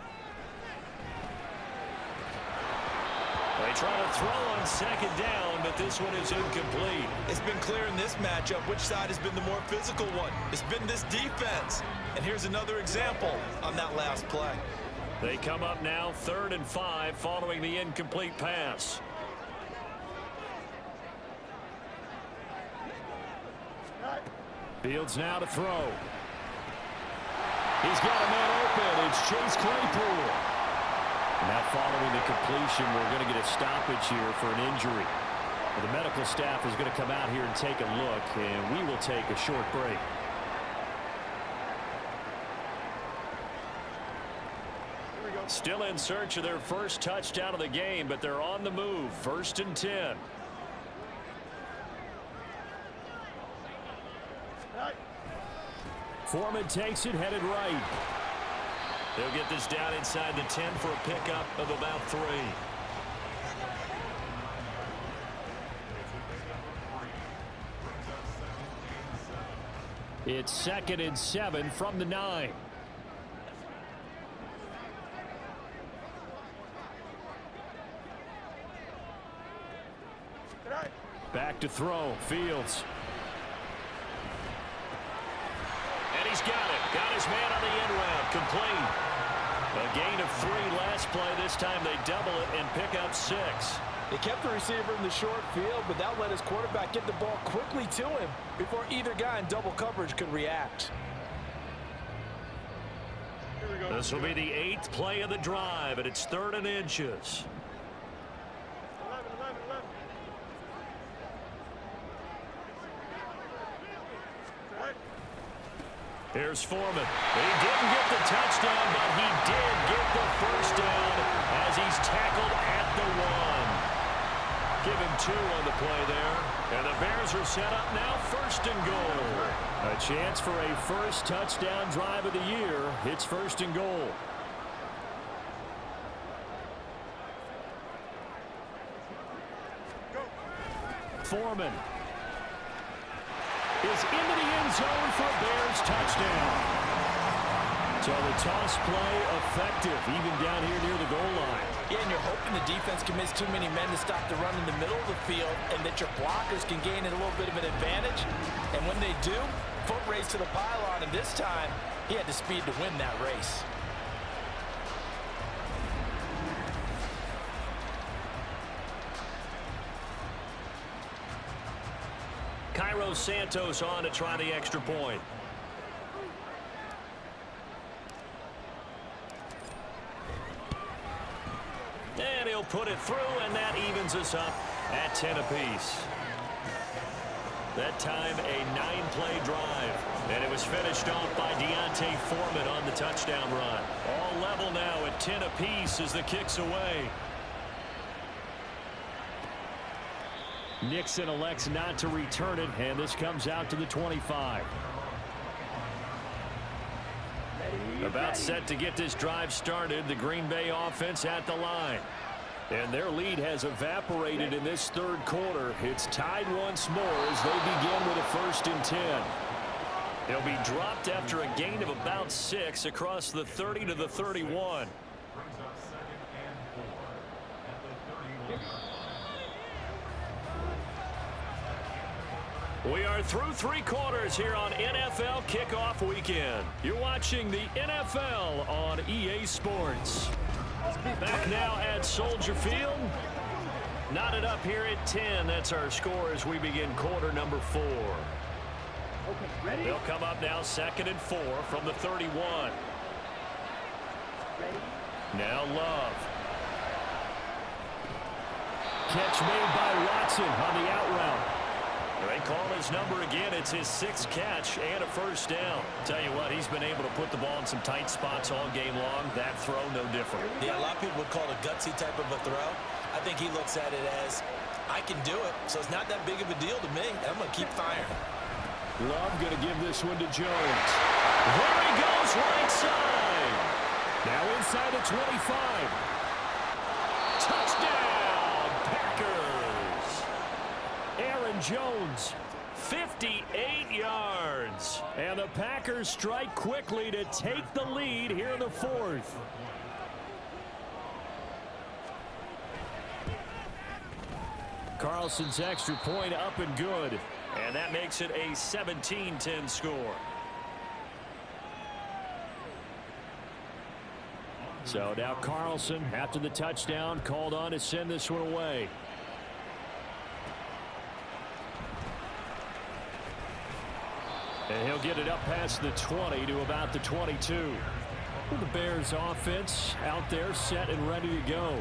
They try to throw on second down, but this one is incomplete. It's been clear in this matchup which side has been the more physical one. It's been this defense. And here's another example on that last play. They come up now 3rd and 5 following the incomplete pass. Fields now to throw. He's got a man open. It's Chase Claypool. Now following the completion, we're going to get a stoppage here for an injury. The medical staff is going to come out here and take a look, and we will take a short break. Still in search of their first touchdown of the game, but they're on the move. 1st and 10. Foreman takes it, headed right. They'll get this down inside the 10 for a pickup of about 3. It's 2nd and 7 from the 9. Back to throw. Fields. And he's got it. Got his man on the end round. Complete. A gain of 3 last play. This time they double it and pick up 6. They kept the receiver in the short field, but that let his quarterback get the ball quickly to him before either guy in double coverage could react. This will be the 8th play of the drive, and it's 3rd and inches. Here's Foreman. He didn't get the touchdown, but he did get the first down as he's tackled at the 1. Give him 2 on the play there. And the Bears are set up now, 1st and goal. A chance for a first touchdown drive of the year. It's 1st and goal. Foreman is into the end zone for a Bears touchdown. So the toss play effective, even down here near the goal line. Yeah, and you're hoping the defense can miss too many men to stop the run in the middle of the field and that your blockers can gain a little bit of an advantage. And when they do, foot race to the pylon, and this time he had the speed to win that race. Cairo Santos on to try the extra point. And he'll put it through, and that evens us up at 10 apiece. That time a 9-play drive, and it was finished off by Deontay Foreman on the touchdown run. All level now at 10 apiece as the kick's away. Nixon elects not to return it, and this comes out to the 25. About set to get this drive started, the Green Bay offense at the line. And their lead has evaporated in this 3rd quarter. It's tied once more as they begin with a 1st and 10. They'll be dropped after a gain of about 6 across the 30 to the 31. We are through 3 quarters here on NFL Kickoff Weekend. You're watching the NFL on EA Sports. Back now at Soldier Field. Knotted up here at 10. That's our score as we begin quarter number 4. They'll come up now 2nd and 4 from the 31. Now Love. Catch made by Watson on the out route. They call his number again. It's his 6th catch and a first down. Tell you what, he's been able to put the ball in some tight spots all game long. That throw, no different. Yeah, a lot of people would call it a gutsy type of a throw. I think he looks at it as, I can do it, so it's not that big of a deal to me. I'm going to keep firing. Love going to give this one to Jones. There he goes, right side. Now inside the 25. Touchdown, Packers. Aaron Jones, 58 yards. And the Packers strike quickly to take the lead here in the 4th. Carlson's extra point up and good. And that makes it a 17-10 score. So now Carlson, after the touchdown, called on to send this one away. And he'll get it up past the 20 to about the 22. The Bears offense out there set and ready to go.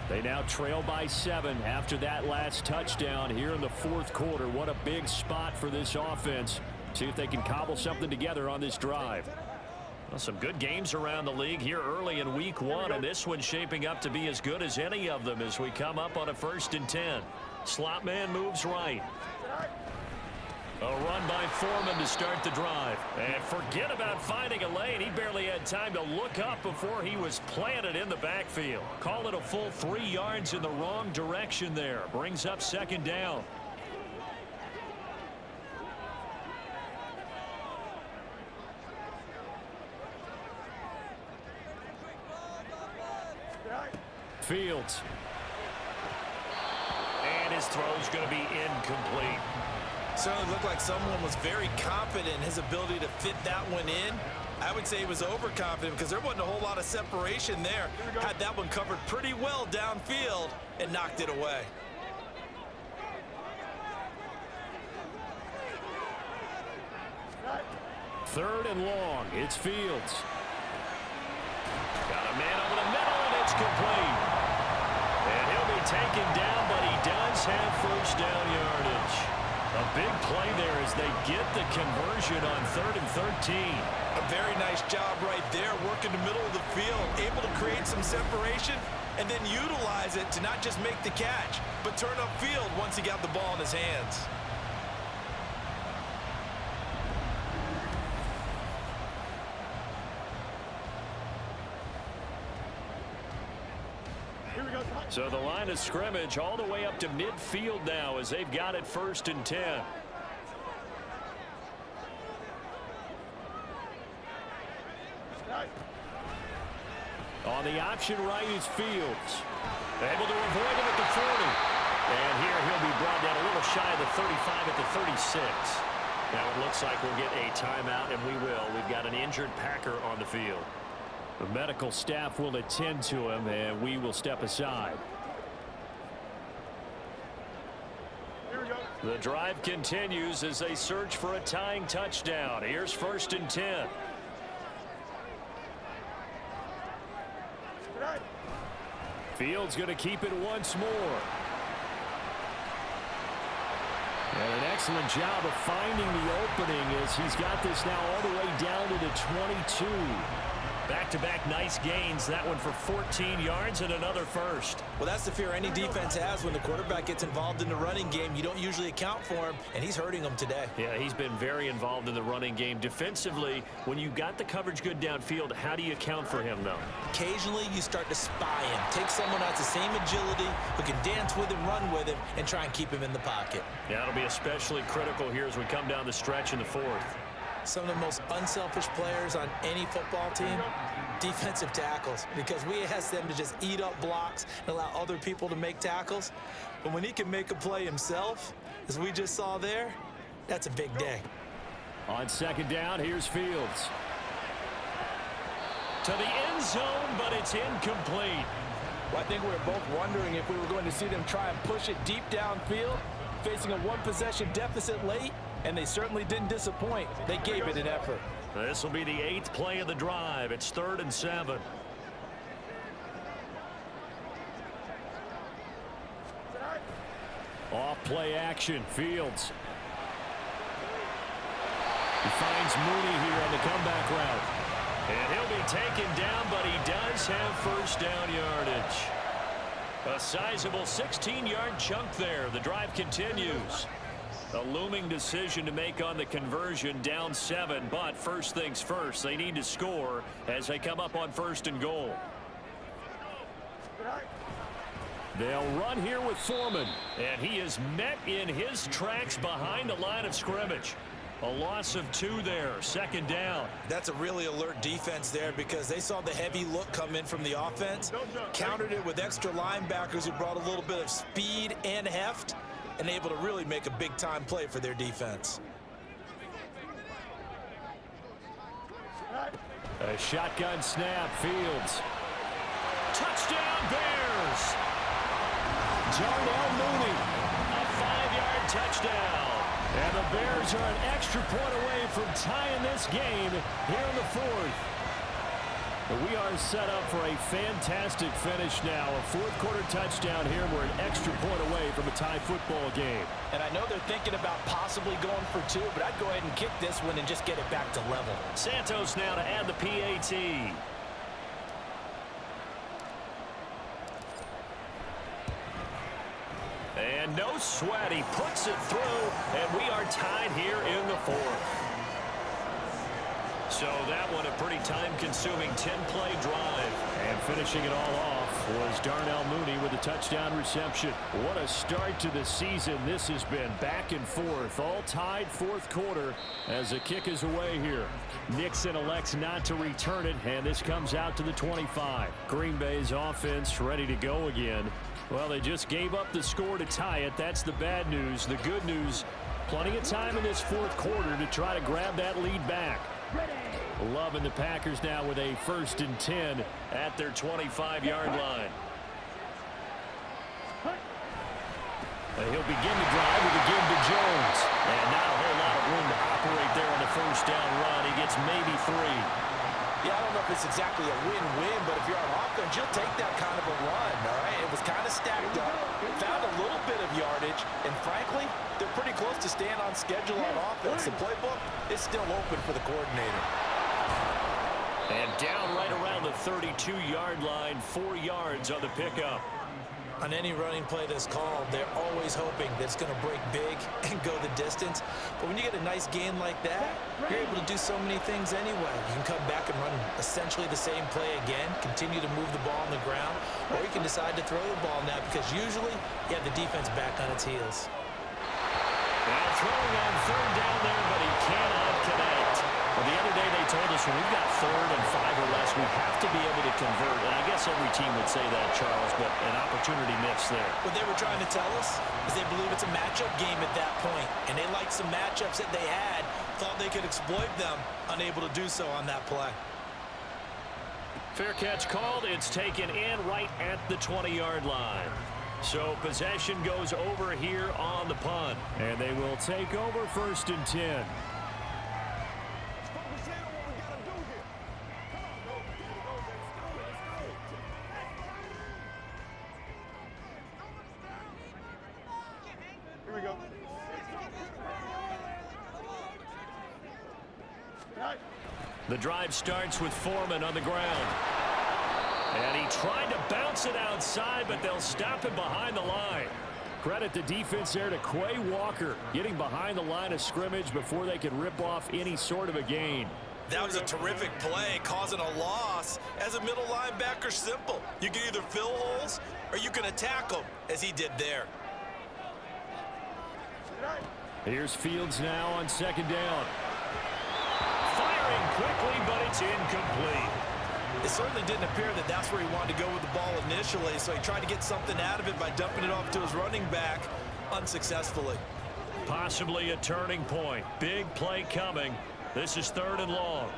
They now trail by 7 after that last touchdown here in the 4th quarter. What a big spot for this offense. See if they can cobble something together on this drive. Well, some good games around the league here early in week 1, and this one's shaping up to be as good as any of them as we come up on a 1st and 10. Slot man moves right. A run by Foreman to start the drive. And forget about finding a lane. He barely had time to look up before he was planted in the backfield. Call it a full 3 yards in the wrong direction there. Brings up 2nd down. Fields. And his throw's going to be incomplete. Certainly looked like someone was very confident in his ability to fit that one in. I would say he was overconfident because there wasn't a whole lot of separation there. Had that one covered pretty well downfield and knocked it away. Third and long. It's Fields. Got a man over the middle, and it's complete. And he'll be taken down, but he does have 1st down yardage. A big play there as they get the conversion on 3rd and 13. A very nice job right there, working the middle of the field, able to create some separation and then utilize it to not just make the catch, but turn upfield once he got the ball in his hands. So the line of scrimmage all the way up to midfield now as they've got it 1st and 10. On the option right is Fields. Able to avoid him at the 40. And here he'll be brought down a little shy of the 35 at the 36. Now it looks like we'll get a timeout, and we will. We've got an injured Packer on the field. The medical staff will attend to him, and we will step aside. The drive continues as they search for a tying touchdown. Here's 1st and 10. Fields going to keep it once more. And an excellent job of finding the opening as he's got this now all the way down to the 22. Back-to-back nice gains. That one for 14 yards and another 1st. Well, that's the fear any defense has when the quarterback gets involved in the running game. You don't usually account for him, and he's hurting them today. Yeah, he's been very involved in the running game. Defensively, when you got the coverage good downfield, how do you account for him, though? Occasionally, you start to spy him. Take someone who has the same agility, who can dance with him, run with him, and try and keep him in the pocket. Yeah, it'll be especially critical here as we come down the stretch in the 4th. Some of the most unselfish players on any football team, defensive tackles, because we ask them to just eat up blocks and allow other people to make tackles. But when he can make a play himself, as we just saw there, that's a big day. On 2nd down, here's Fields. To the end zone, but it's incomplete. Well, I think we were both wondering if we were going to see them try and push it deep downfield, facing a 1-possession deficit late, and they certainly didn't disappoint. They gave it an effort. This will be the 8th play of the drive. It's 3rd and 7. Off play action, Fields. He finds Mooney here on the comeback route. And he'll be taken down, but he does have 1st down yardage. A sizable 16-yard chunk there. The drive continues. A looming decision to make on the conversion, down 7, but first things first, they need to score as they come up on 1st and goal. They'll run here with Foreman, and he is met in his tracks behind the line of scrimmage. A loss of 2 there, 2nd down. That's a really alert defense there because they saw the heavy look come in from the offense, countered it with extra linebackers who brought a little bit of speed and heft, and able to really make a big-time play for their defense. A shotgun snap, Fields. Touchdown, Bears! Darnell Mooney, a 5-yard touchdown. And the Bears are an extra point away from tying this game here in the 4th. We are set up for a fantastic finish now. A fourth-quarter touchdown here. We're an extra point away from a tie football game. And I know they're thinking about possibly going for two, but I'd go ahead and kick this one and just get it back to level. Santos now to add the PAT. And no sweat. He puts it through, and we are tied here in the fourth. So that one a pretty time-consuming 10-play drive. And finishing it all off was Darnell Mooney with a touchdown reception. What a start to the season this has been. Back and forth, all tied fourth quarter as the kick is away here. Nixon elects not to return it, and this comes out to the 25. Green Bay's offense ready to go again. Well, they just gave up the score to tie it. That's the bad news. The good news, plenty of time in this fourth quarter to try to grab that lead back. Love and the Packers now with a 1st and 10 at their 25-yard line. He'll begin the drive with a give to Jones. And not a whole lot of room to operate there on the first down run. He gets maybe 3. Yeah, I don't know if it's exactly a win-win, but if you're on offense, you'll take that kind of a run, all right? It was kind of stacked up, found a little bit of yardage, and frankly, they're pretty close to staying on schedule on offense. The playbook is still open for the coordinator. And down right around the 32-yard line, 4 yards on the pickup. On any running play that's called, they're always hoping that it's going to break big and go the distance. But when you get a nice gain like that, you're able to do so many things anyway. You can come back and run essentially the same play again, continue to move the ball on the ground, or you can decide to throw the ball now because usually you have the defense back on its heels. Now throwing on 3rd down there, but he cannot connect. Well, the other day they told us when we've got 3rd and 5 or less, we have to be able to convert. And I guess every team would say that, Charles, but an opportunity missed there. What they were trying to tell us is they believe it's a matchup game at that point, and they liked some matchups that they had, thought they could exploit them, unable to do so on that play. Fair catch called. It's taken in right at the 20-yard line. So possession goes over here on the punt. And they will take over 1st and 10. Here we go. The drive starts with Foreman on the ground. And he tried to bounce it outside, but they'll stop him behind the line. Credit the defense there to Quay Walker, getting behind the line of scrimmage before they could rip off any sort of a gain. That was a terrific play, causing a loss. As a middle linebacker, simple. You can either fill holes or you can attack them, as he did there. Here's Fields now on 2nd down. Firing quickly, but it's incomplete. It certainly didn't appear that that's where he wanted to go with the ball initially, so he tried to get something out of it by dumping it off to his running back unsuccessfully. Possibly a turning point. Big play coming. This is 3rd and long.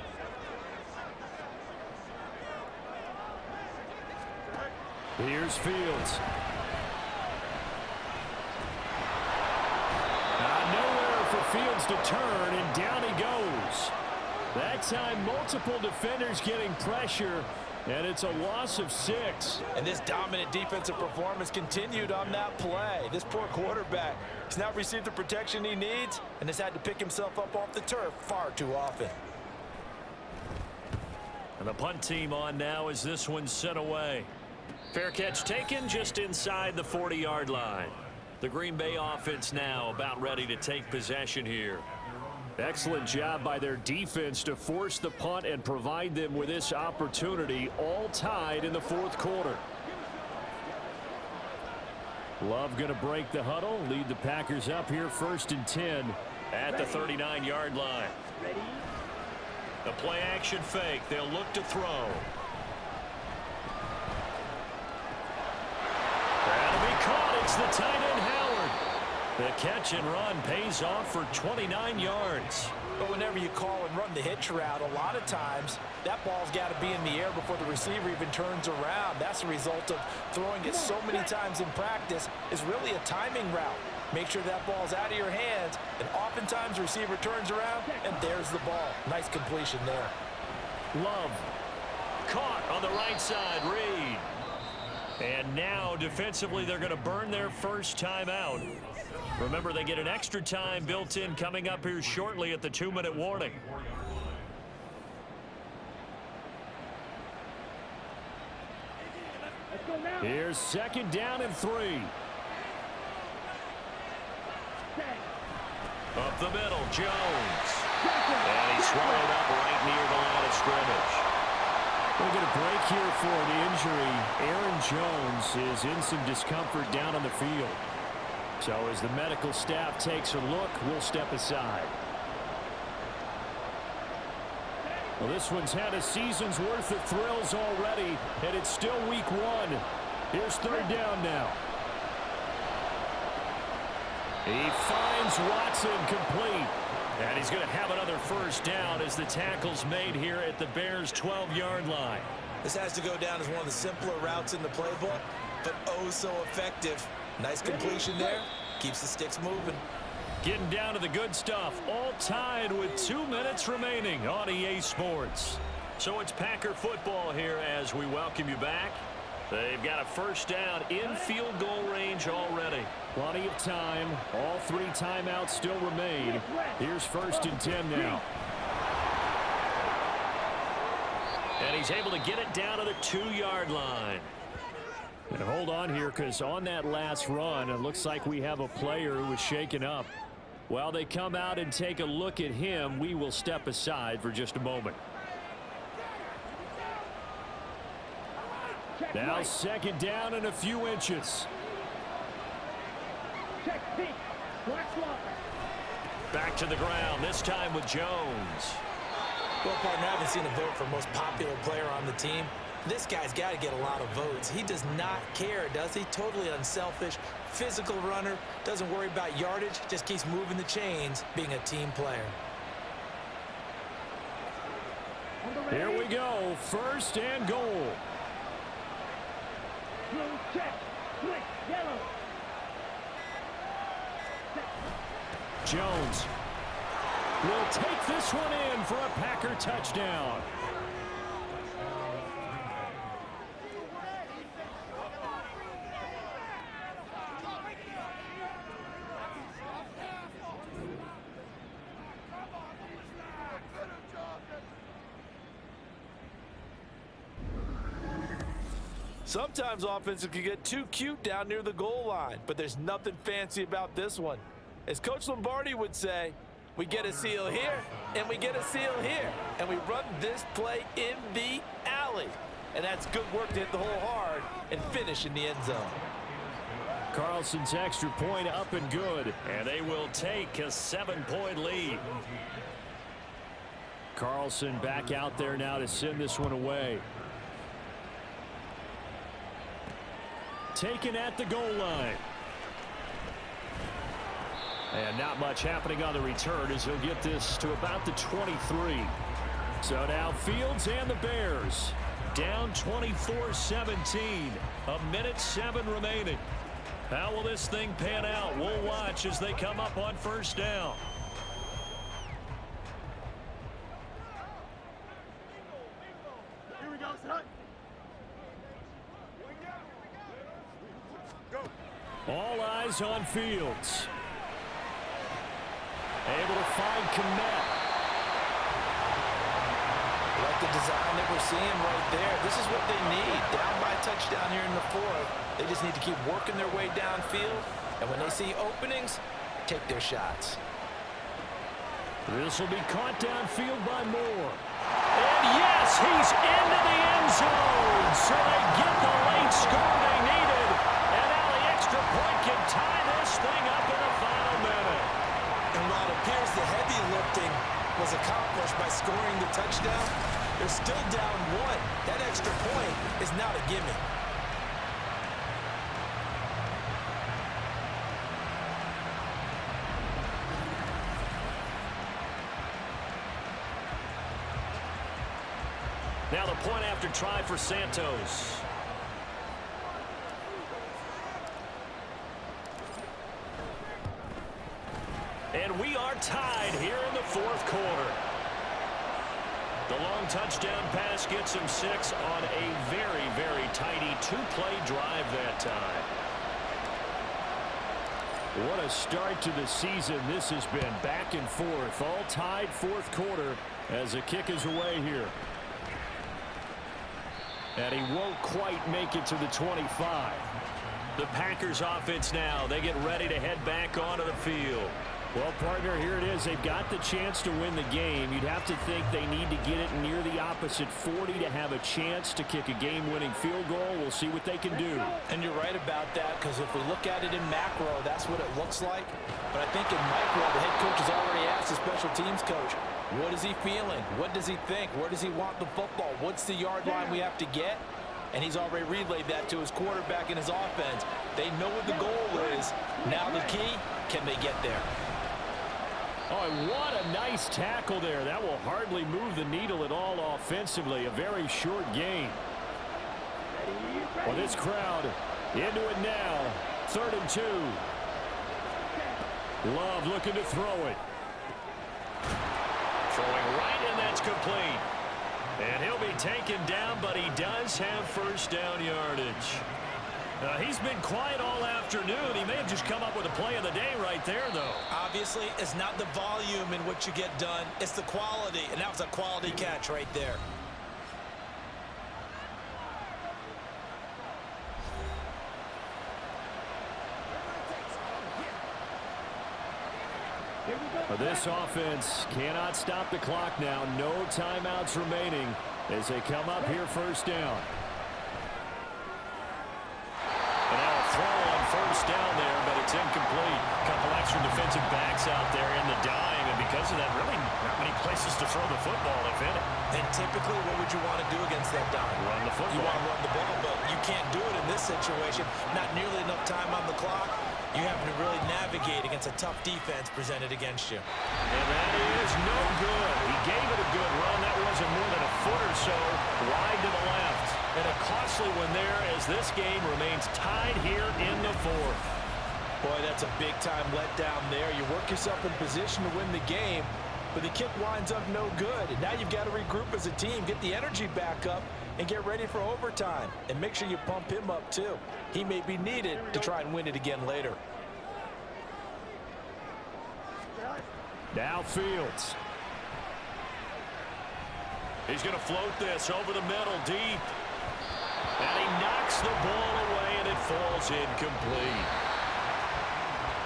Here's Fields. Nowhere for Fields to turn, and down he goes. That time, multiple defenders getting pressure, and it's a loss of 6. And this dominant defensive performance continued on that play. This poor quarterback has not received the protection he needs and has had to pick himself up off the turf far too often. And the punt team on now as this one's sent away. Fair catch taken just inside the 40-yard line. The Green Bay offense now about ready to take possession here. Excellent job by their defense to force the punt and provide them with this opportunity, all tied in the 4th quarter. Love going to break the huddle, lead the Packers up here 1st and 10 at the 39-yard line. The play action fake. They'll look to throw. That'll be caught. It's the tight end Howard. The catch and run pays off for 29 yards. But whenever you call and run the hitch route, a lot of times that ball's got to be in the air before the receiver even turns around. That's the result of throwing it so many times in practice. Is really a timing route. Make sure that ball's out of your hands, and oftentimes the receiver turns around, and there's the ball. Nice completion there. Love caught on the right side. Reed. And now, defensively, they're going to burn their first timeout. Remember, they get an extra time built in coming up here shortly at the 2-minute warning. Here's 2nd down and 3. Up the middle, Jones. And he's swallowed up right near the line of scrimmage. We're going to break here for an injury. Aaron Jones is in some discomfort down on the field. So as the medical staff takes a look, we'll step aside. Well, this one's had a season's worth of thrills already, and it's still week 1. Here's 3rd down now. He finds Watson complete. And he's going to have another first down as the tackle's made here at the Bears' 12-yard line. This has to go down as one of the simpler routes in the playbook, but oh so effective. Nice completion there. Keeps the sticks moving. Getting down to the good stuff. All tied with 2 minutes remaining on EA Sports. So it's Packer football here as we welcome you back. They've got a first down in field goal range already. Plenty of time. All 3 timeouts still remain. Here's 1st and 10 now. And he's able to get it down to the 2-yard line. And hold on here, because on that last run, it looks like we have a player who was shaken up. While they come out and take a look at him, we will step aside for just a moment. Now 2nd down and a few inches. Back to the ground, this time with Jones. Well, partner, I haven't seen a vote for most popular player on the team. This guy's got to get a lot of votes. He does not care, does he? Totally unselfish, physical runner, doesn't worry about yardage, just keeps moving the chains, being a team player. Here we go, 1st and goal. Jones will take this one in for a Packer touchdown. Sometimes offenses can get too cute down near the goal line, but there's nothing fancy about this one. As Coach Lombardi would say, we get a seal here, and we get a seal here, and we run this play in the alley. And that's good work to hit the hole hard and finish in the end zone. Carlson's extra point up and good. And they will take a 7-point lead. Carlson back out there now to send this one away. Taken at the goal line. And not much happening on the return as he'll get this to about the 23. So now Fields and the Bears down 24-17. 1:07 remaining. How will this thing pan out? We'll watch as they come up on first down. Here we go, son. Go. All eyes on Fields. Able to find Kmet. Like the design that we're seeing right there. This is what they need. Down by a touchdown here in the 4th. They just need to keep working their way downfield. And when they see openings, take their shots. This will be caught downfield by Moore. And yes, he's into the end zone. So they get the late score they needed. And now the extra point can tie this thing up in the final minute. And while it appears the heavy lifting was accomplished by scoring the touchdown, they're still down 1. That extra point is not a gimme. Now the point after try for Santos. And we are tied here in the 4th quarter. The long touchdown pass gets him 6 on a very, very tidy two-play drive that time. What a start to the season this has been. Back and forth, all tied fourth quarter as the kick is away here. And he won't quite make it to the 25. The Packers offense now. They get ready to head back onto the field. Well, partner, here it is. They've got the chance to win the game. You'd have to think they need to get it near the opposite 40 to have a chance to kick a game-winning field goal. We'll see what they can do. And you're right about that, because if we look at it in macro, that's what it looks like. But I think in micro, the head coach has already asked the special teams coach, what is he feeling? What does he think? Where does he want the football? What's the yard line we have to get? And he's already relayed that to his quarterback and his offense. They know what the goal is. Now the key, can they get there? Oh, and what a nice tackle there. That will hardly move the needle at all offensively. A very short game. Well, this crowd into it now. 3rd and 2. Love looking to throw it. Throwing right, and that's complete. And he'll be taken down, but he does have first down yardage. He's been quiet all afternoon. He may have just come up with a play of the day right there, though. Obviously, it's not the volume in what you get done. It's the quality, and that was a quality catch right there. This offense cannot stop the clock now. No timeouts remaining as they come up here first down. And now a throw on first down there, but it's incomplete. A couple extra defensive backs out there in the dime, and because of that, really not many places to throw the football, if any. And typically, what would you want to do against that dime? Run the football. You want to run the ball, but you can't do it in this situation. Not nearly enough time on the clock. You have to really navigate against a tough defense presented against you. And that is no good. He gave it a good run. That wasn't more than a foot or so wide to the left. And a costly one there as this game remains tied here in the 4th. Boy, that's a big-time letdown there. You work yourself in position to win the game, but the kick winds up no good. And now you've got to regroup as a team, get the energy back up, and get ready for overtime. And make sure you pump him up, too. He may be needed to try and win it again later. Now Fields. He's going to float this over the middle deep. And he knocks the ball away, and it falls incomplete.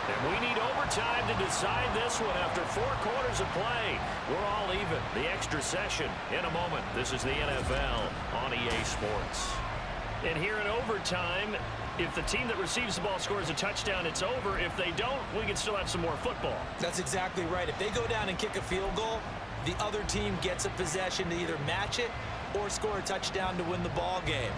And we need overtime to decide this one after 4 quarters of play. We're all even. The extra session in a moment. This is the NFL on EA Sports. And here in overtime, if the team that receives the ball scores a touchdown, it's over. If they don't, we can still have some more football. That's exactly right. If they go down and kick a field goal, the other team gets a possession to either match it or score a touchdown to win the ball game.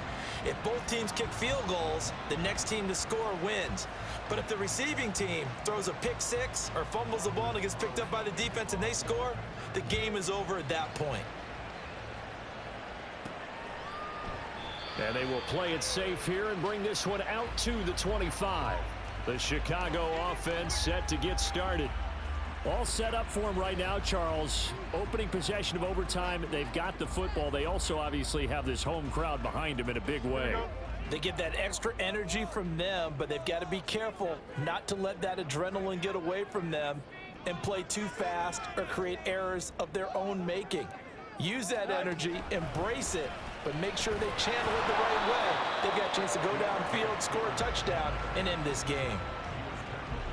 If both teams kick field goals, the next team to score wins. But if the receiving team throws a pick six or fumbles the ball and it gets picked up by the defense and they score, the game is over at that point. And they will play it safe here and bring this one out to the 25. The Chicago offense set to get started. All set up for them right now, Charles. Opening possession of overtime. They've got the football. They also obviously have this home crowd behind them in a big way. They get that extra energy from them, but they've got to be careful not to let that adrenaline get away from them and play too fast or create errors of their own making. Use that energy, embrace it, but make sure they channel it the right way. They've got a chance to go downfield, score a touchdown, and end this game.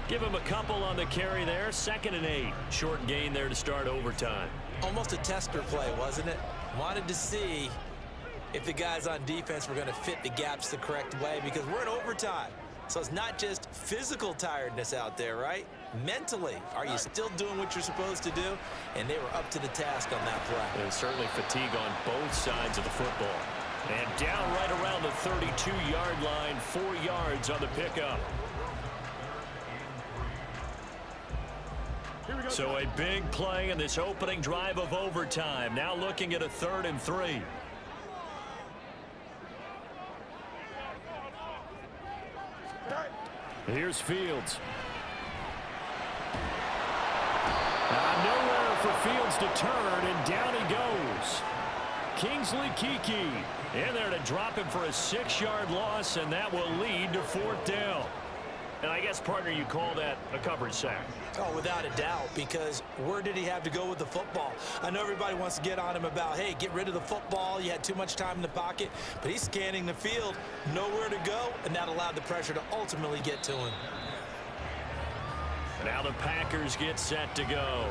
Give him a couple on the carry there. 2nd and 8. Short gain there to start overtime. Almost a tester play, wasn't it? Wanted to see if the guys on defense were going to fit the gaps the correct way, because we're in overtime. So it's not just physical tiredness out there, right? Mentally, are you still doing what you're supposed to do? And they were up to the task on that play. And certainly fatigue on both sides of the football. And down right around the 32-yard line, 4 yards on the pickup. So a big play in this opening drive of overtime. Now looking at a 3rd and 3. Here's Fields. Nowhere for Fields to turn, and down he goes. Kingsley Keke in there to drop him for a 6-yard loss, and that will lead to 4th down. And I guess, partner, you call that a coverage sack. Oh, without a doubt, because where did he have to go with the football? I know everybody wants to get on him about, hey, get rid of the football. You had too much time in the pocket. But he's scanning the field, nowhere to go, and that allowed the pressure to ultimately get to him. Now the Packers get set to go.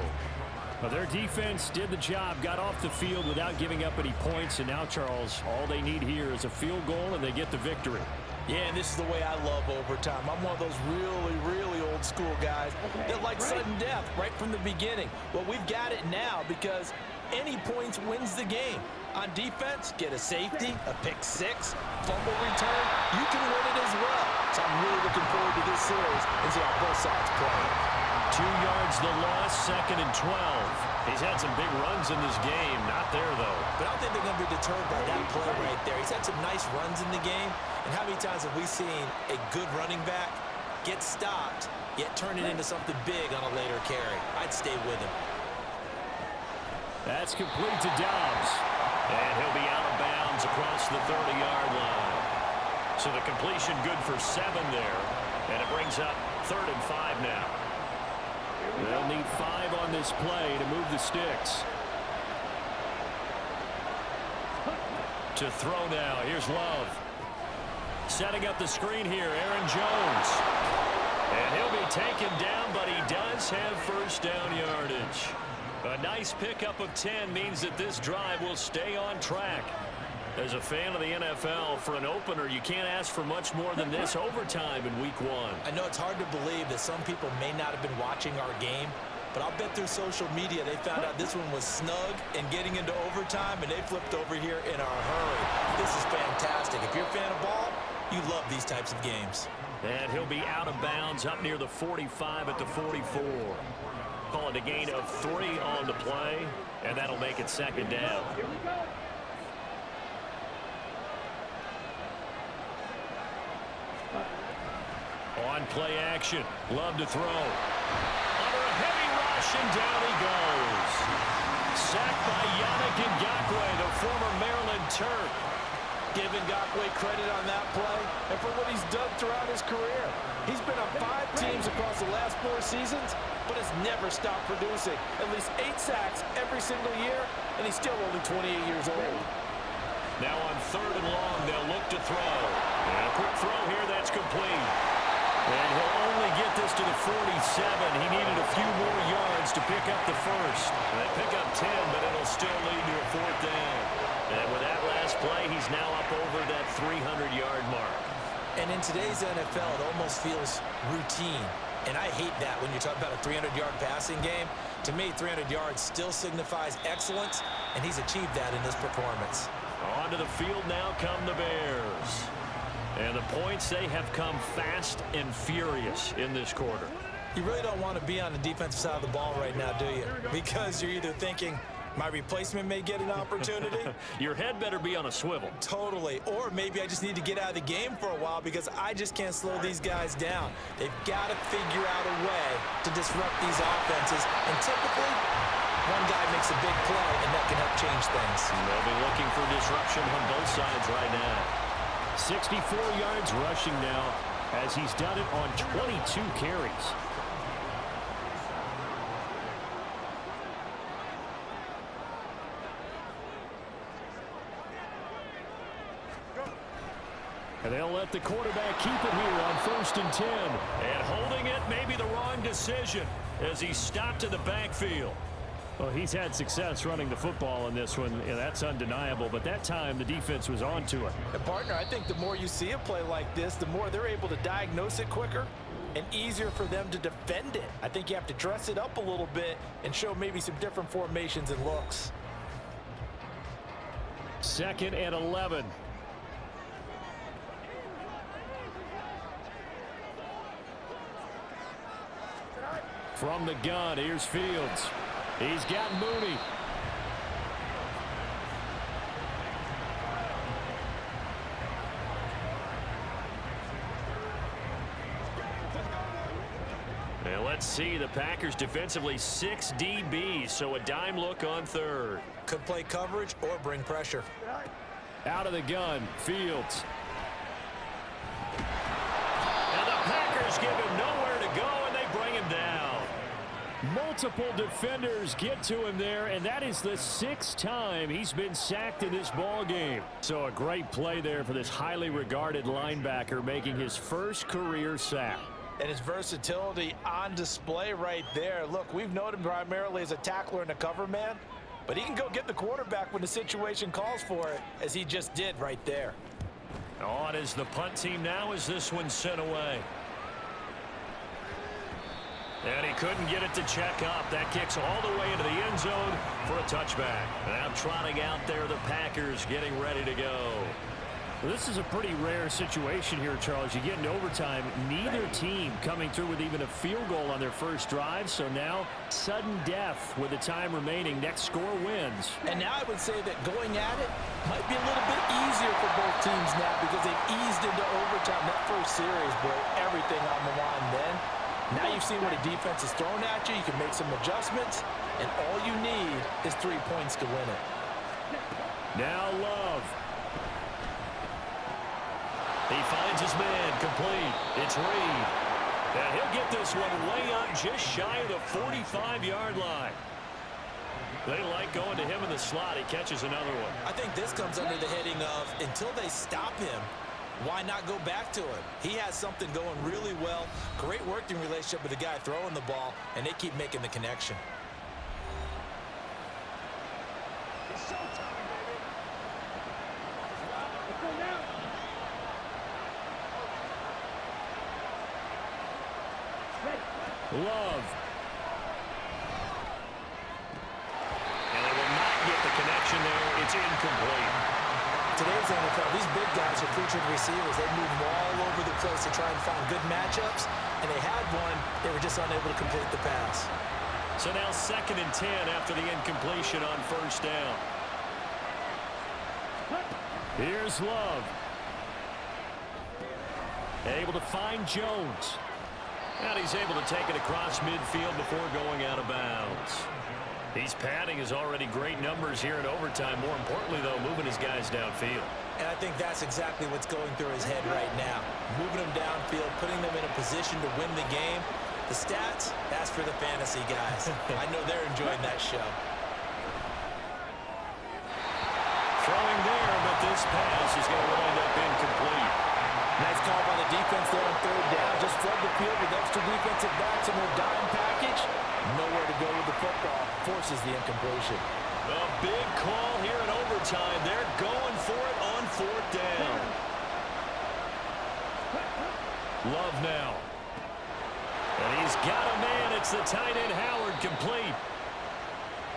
Well, their defense did the job, got off the field without giving up any points, and now, Charles, all they need here is a field goal, and they get the victory. Yeah, and this is the way I love overtime. I'm one of those really, really old school guys that like sudden death right from the beginning. Well, we've got it now because any points wins the game. On defense, get a safety, a pick six, fumble return, you can win it as well. So I'm really looking forward to this series and see how both sides play. 2 yards the loss, 2nd and 12. He's had some big runs in this game. Not there, though. But I don't think they're going to be deterred by that play right there. He's had some nice runs in the game. And how many times have we seen a good running back get stopped, yet turn it into something big on a later carry? I'd stay with him. That's complete to Dobbs. And he'll be out of bounds across the 30-yard line. So the completion good for 7 there. And it brings up 3rd and 5 now. They'll need 5 on this play to move the sticks. To throw now. Here's Love. Setting up the screen here, Aaron Jones. And he'll be taken down, but he does have first down yardage. A nice pickup of 10 means that this drive will stay on track. As a fan of the NFL, for an opener, you can't ask for much more than this overtime in Week 1. I know it's hard to believe that some people may not have been watching our game, but I'll bet through social media they found out this one was snug and getting into overtime, and they flipped over here in a hurry. This is fantastic. If you're a fan of ball, you love these types of games. And he'll be out of bounds up near the 45 at the 44. Call it a gain of 3 on the play, and that'll make it 2nd down. On play action, Love to throw. Under a heavy rush, and down he goes. Sacked by Yannick Ngakoue, the former Maryland Terp. Give Ngakoue credit on that play and for what he's done throughout his career. He's been on 5 teams across the last 4 seasons, but has never stopped producing. At least 8 sacks every single year, and he's still only 28 years old. Now on 3rd and long, they'll look to throw. And a quick throw here, that's complete. And he'll only get this to the 47. He needed a few more yards to pick up the first. That pick up 10, but it'll still lead to a 4th down. And with that last play, he's now up over that 300-yard mark. And in today's NFL, it almost feels routine. And I hate that when you're talking about a 300-yard passing game. To me, 300 yards still signifies excellence, and he's achieved that in this performance. Onto the field now come the Bears. And the points, they have come fast and furious in this quarter. You really don't want to be on the defensive side of the ball right now, do you? Because you're either thinking, my replacement may get an opportunity. Your head better be on a swivel. Totally. Or maybe I just need to get out of the game for a while because I just can't slow these guys down. They've got to figure out a way to disrupt these offenses. And typically, one guy makes a big play, and that can help change things. They'll be looking for disruption on both sides right now. 64 yards rushing now as he's done it on 22 carries. And they'll let the quarterback keep it here on 1st and 10. And holding it may be the wrong decision as he stopped in the backfield. Well, he's had success running the football in this one, and that's undeniable. But that time, the defense was on to it. And partner, I think the more you see a play like this, the more they're able to diagnose it quicker and easier for them to defend it. I think you have to dress it up a little bit and show maybe some different formations and looks. 2nd and 11. From the gun, here's Fields. He's got Mooney. And let's see, the Packers defensively 6 DBs, so a dime look on third. Could play coverage or bring pressure. Out of the gun, Fields. And the Packers give him nowhere to go, and they bring him down. Multiple defenders get to him there, and that is the 6th time he's been sacked in this ball game. So a great play there for this highly regarded linebacker, making his first career sack. And his versatility on display right there. Look, we've known him primarily as a tackler and a cover man, but he can go get the quarterback when the situation calls for it, as he just did right there. On is the punt team now as this one's sent away. And he couldn't get it to check up. That kicks all the way into the end zone for a touchback. Now trotting out there, the Packers getting ready to go. Well, this is a pretty rare situation here, Charles. You get in overtime, neither team coming through with even a field goal on their first drive. So now, sudden death with the time remaining. Next score wins. And now I would say that going at it might be a little bit easier for both teams now because they've eased into overtime. That first series, boy, everything on the line then. Now you've seen what a defense is thrown at you. You can make some adjustments, and all you need is 3 points to win it. Now Love. He finds his man complete. It's Reed. And he'll get this one way up just shy of the 45-yard line. They like going to him in the slot. He catches another one. I think this comes under the heading of until they stop him, why not go back to him? He has something going really well. Great working relationship with the guy throwing the ball, and they keep making the connection. It's showtime, baby. Let's go now. Love. And they will not get the connection there. It's incomplete. Today's NFL, these big guys are featured receivers. They move all over the place to try and find good matchups, and they had one. They were just unable to complete the pass. So now 2nd and 10 after the incompletion on first down. Here's Love. Able to find Jones. And he's able to take it across midfield before going out of bounds. He's padding his already great numbers here in overtime. More importantly, though, moving his guys downfield. And I think that's exactly what's going through his head right now. Moving them downfield, putting them in a position to win the game. The stats, that's for the fantasy guys. I know they're enjoying that show. Throwing there, but this pass is going to wind up incomplete. Nice call by the defense there on 3rd down. Just flood the field with extra defensive backs in their dime package. Nowhere to go with the football. Forces the incompletion. A big call here in overtime. They're going for it on 4th down. Love now. And he's got a man. It's the tight end Howard complete.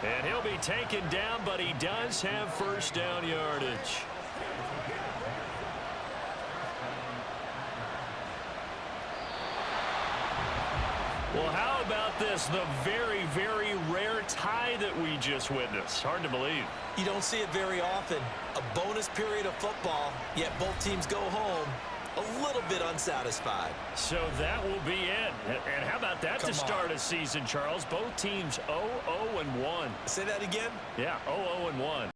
And he'll be taken down, but he does have first down yardage. Well, how about this? The very, very rare tie that we just witnessed. Hard to believe. You don't see it very often. A bonus period of football, yet both teams go home a little bit unsatisfied. So that will be it. And how about that to start a season, Charles? Both teams 0-0-1. Say that again? Yeah, 0-0-1.